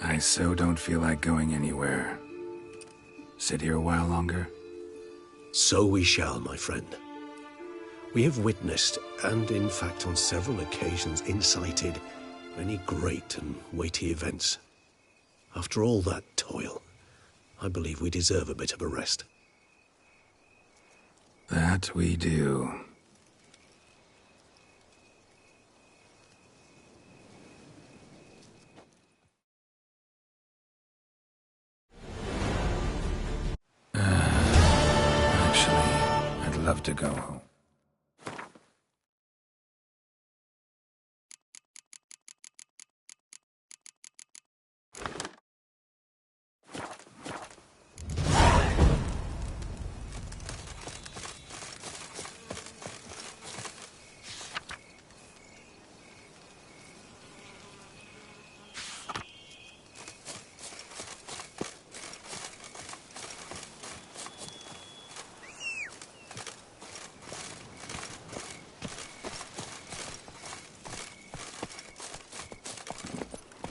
I so don't feel like going anywhere. Sit here a while longer? So we shall, my friend. We have witnessed, and in fact on several occasions incited, many great and weighty events. After all that toil, I believe we deserve a bit of a rest. That we do. Actually, I'd love to go home.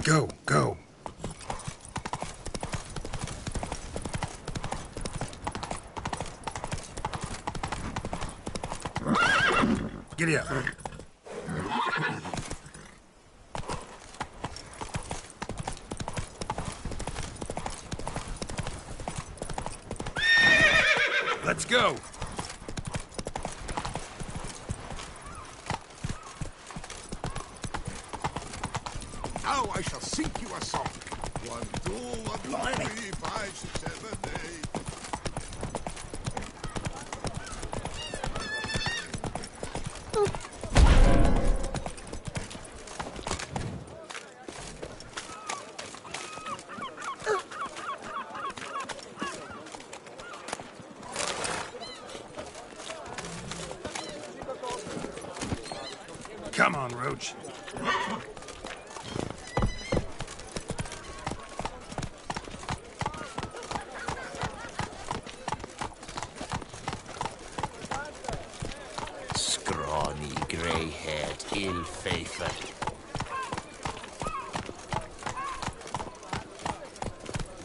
Go, go. Giddy up. Let's go. Now I shall sing you a song. 1, 2, 1, 2, 3, 5, 6, 7, 8. Come on, Roach. faithful.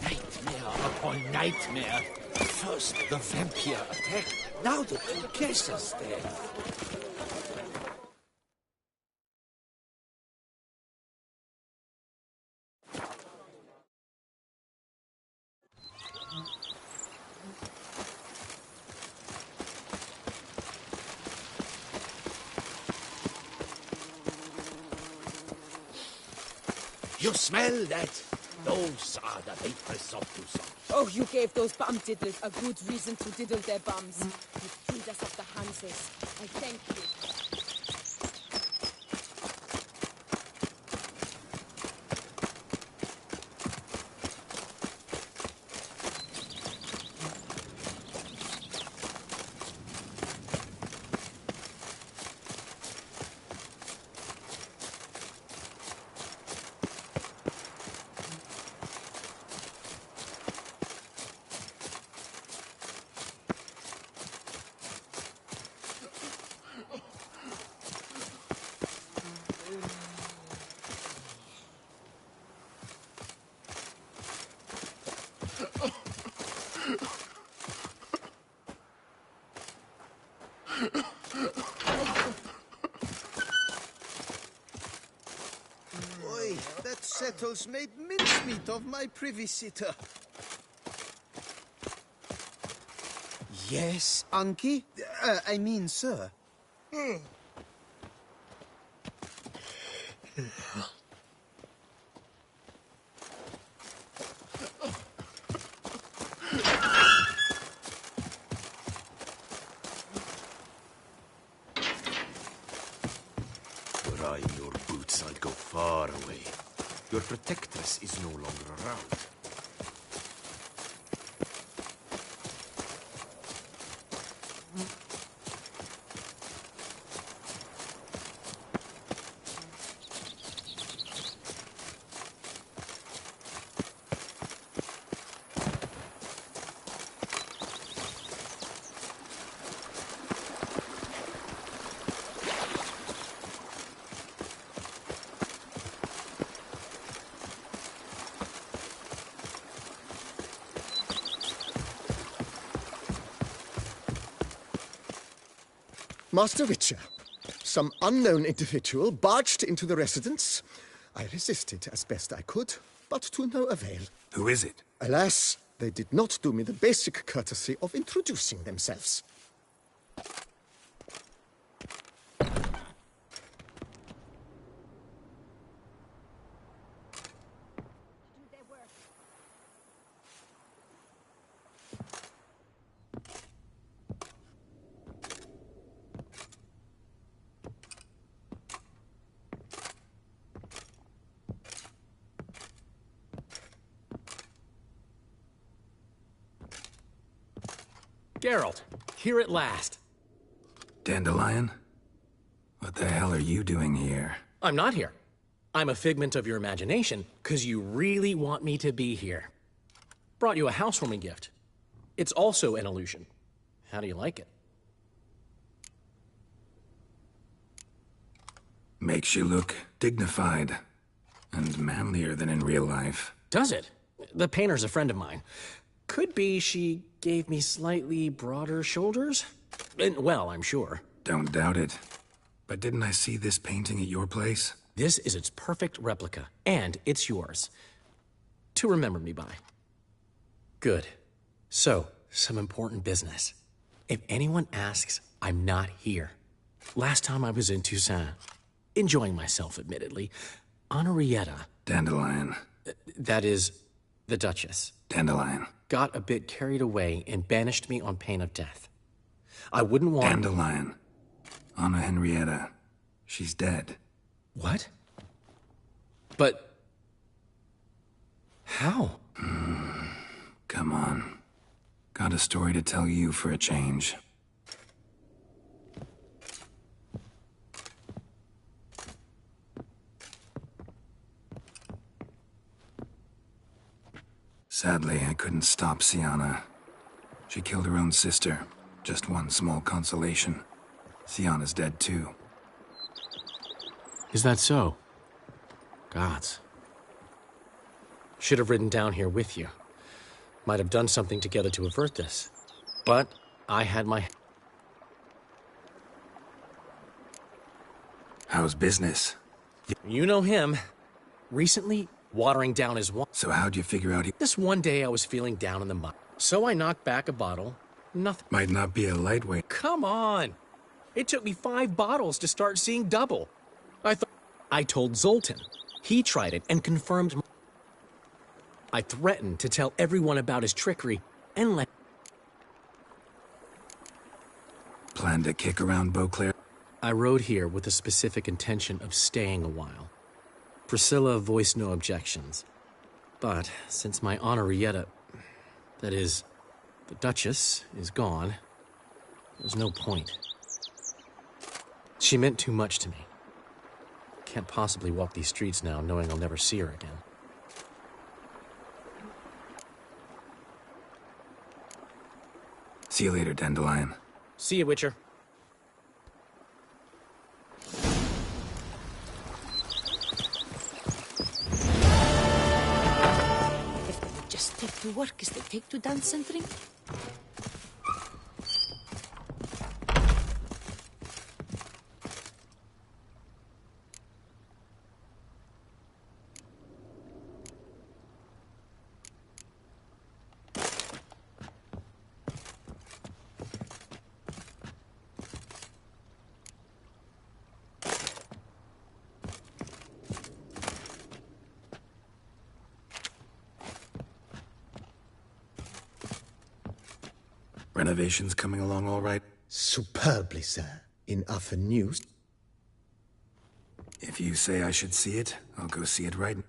Nightmare upon nightmare. First the vampire attack, now the Duchess's death. You smell that? Those are the vaporous of Tucson. Oh, you gave those bum diddlers a good reason to diddle their bums. You freed us of the Hanses. I thank you. Oi, that settles made mincemeat of my privy sitter. Yes, Unky? I mean, sir. Were I in your boots, I'd go far away. Your protectress is no longer around. Master Witcher, some unknown individual barged into the residence. I resisted as best I could, but to no avail. Who is it? Alas, they did not do me the basic courtesy of introducing themselves. Geralt, here at last. Dandelion? What the hell are you doing here? I'm not here. I'm a figment of your imagination, because you really want me to be here. Brought you a housewarming gift. It's also an illusion. How do you like it? Makes you look dignified and manlier than in real life. Does it? The painter's a friend of mine. Could be she gave me slightly broader shoulders? Well, I'm sure. Don't doubt it. But didn't I see this painting at your place? This is its perfect replica, and it's yours. To remember me by. Good. So, some important business. If anyone asks, I'm not here. Last time I was in Toussaint, enjoying myself, admittedly, Henrietta... Dandelion. That is, the Duchess. Dandelion. Got a bit carried away and banished me on pain of death. I wouldn't want... Dandelion. Anna Henrietta. She's dead. What? But... how? Come on. Got a story to tell you for a change. Sadly, I couldn't stop Syanna. She killed her own sister. Just one small consolation. Syanna's dead too. Is that so? Gods. Should have ridden down here with you. Might have done something together to avert this. But I had my... How's business? You know him. Recently, watering down his wine. So how'd you figure out he... This one day I was feeling down in the mud. So I knocked back a bottle. Nothing. Might not be a lightweight. Come on! It took me 5 bottles to start seeing double. I told Zoltan. He tried it and confirmed. I threatened to tell everyone about his trickery and let... Plan to kick around Beauclair? I rode here with the specific intention of staying a while. Priscilla voiced no objections. But since my Honorrietta, that is, the Duchess, is gone, there's no point. She meant too much to me. Can't possibly walk these streets now knowing I'll never see her again. See you later, Dandelion. See you, Witcher. If they would just take to work as they take to dance and drink. Renovations coming along all right? Superbly, sir. In other news... If you say I should see it, I'll go see it right now.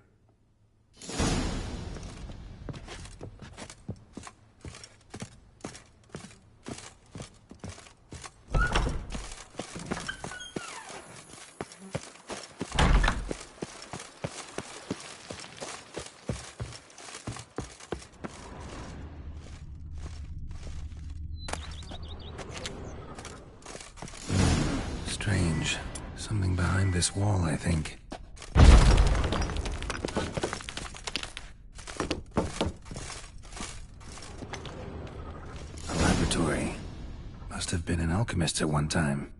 Strange. Something behind this wall, I think. A laboratory. Must have been an alchemist at one time.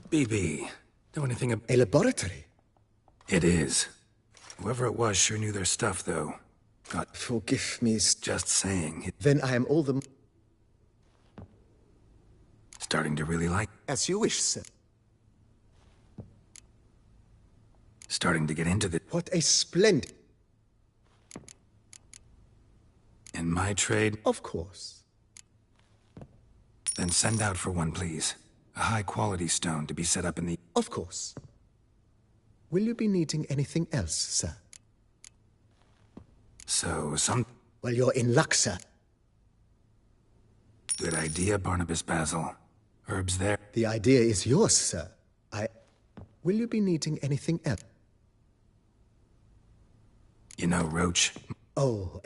BB, know anything about... A laboratory? It is. Whoever it was sure knew their stuff, though. God... Forgive me... Just saying. Then I am all the... Starting to really like... As you wish, sir. Starting to get into the... What a splendid... In my trade? Of course. Then send out for one, please. A high-quality stone to be set up in the... Of course. Will you be needing anything else, sir? So, Well, you're in luck, sir. Good idea, Barnabas Basil. Herbs there. The idea is yours, sir. Will you be needing anything else? You know, Roach. Oh,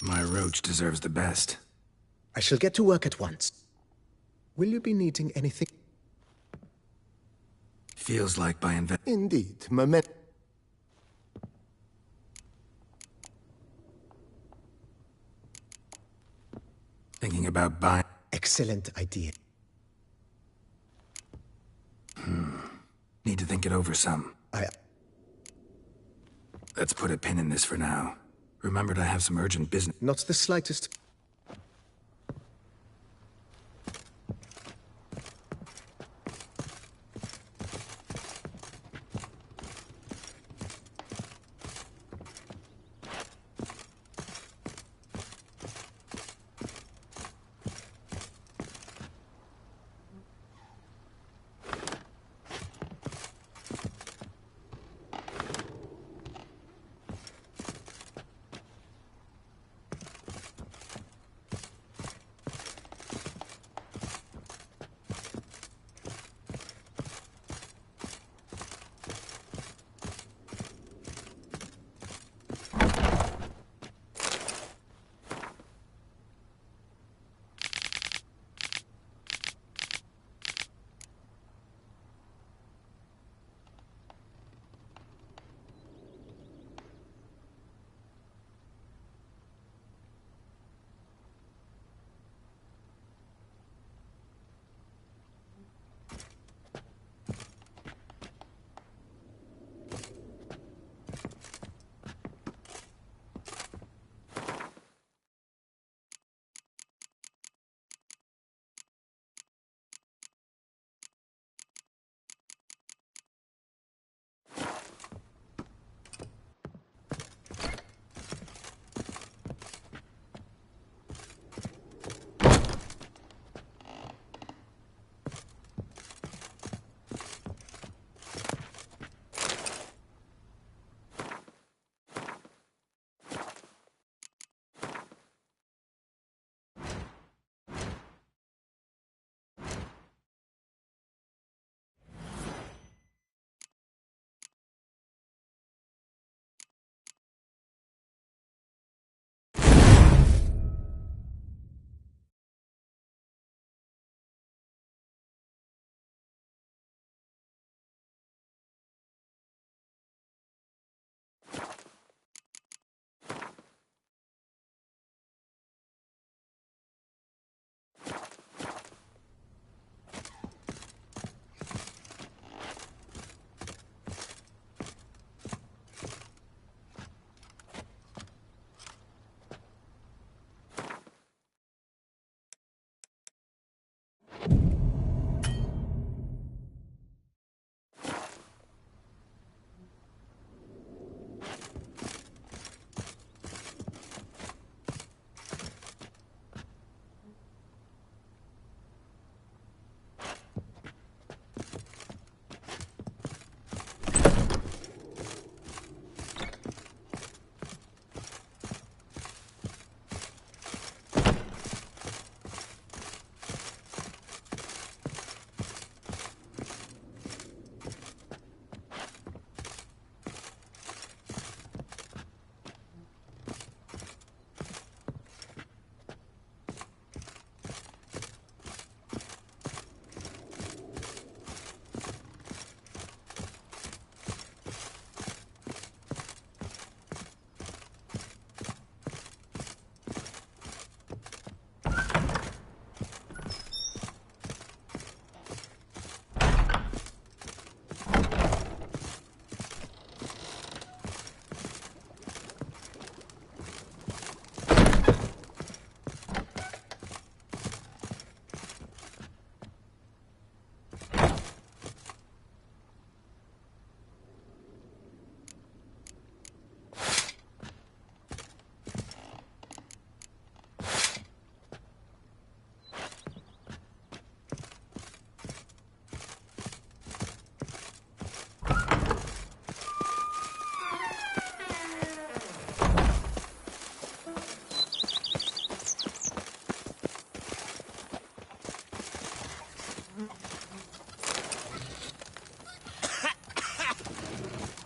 My Roach deserves the best. I shall get to work at once. Will you be needing anything? Feels like by Indeed, moment. Thinking about buying? Excellent idea. Need to think it over some. Let's put a pin in this for now. Remembered I have some urgent business. Not the slightest.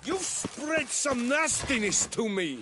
You've spread some nastiness to me.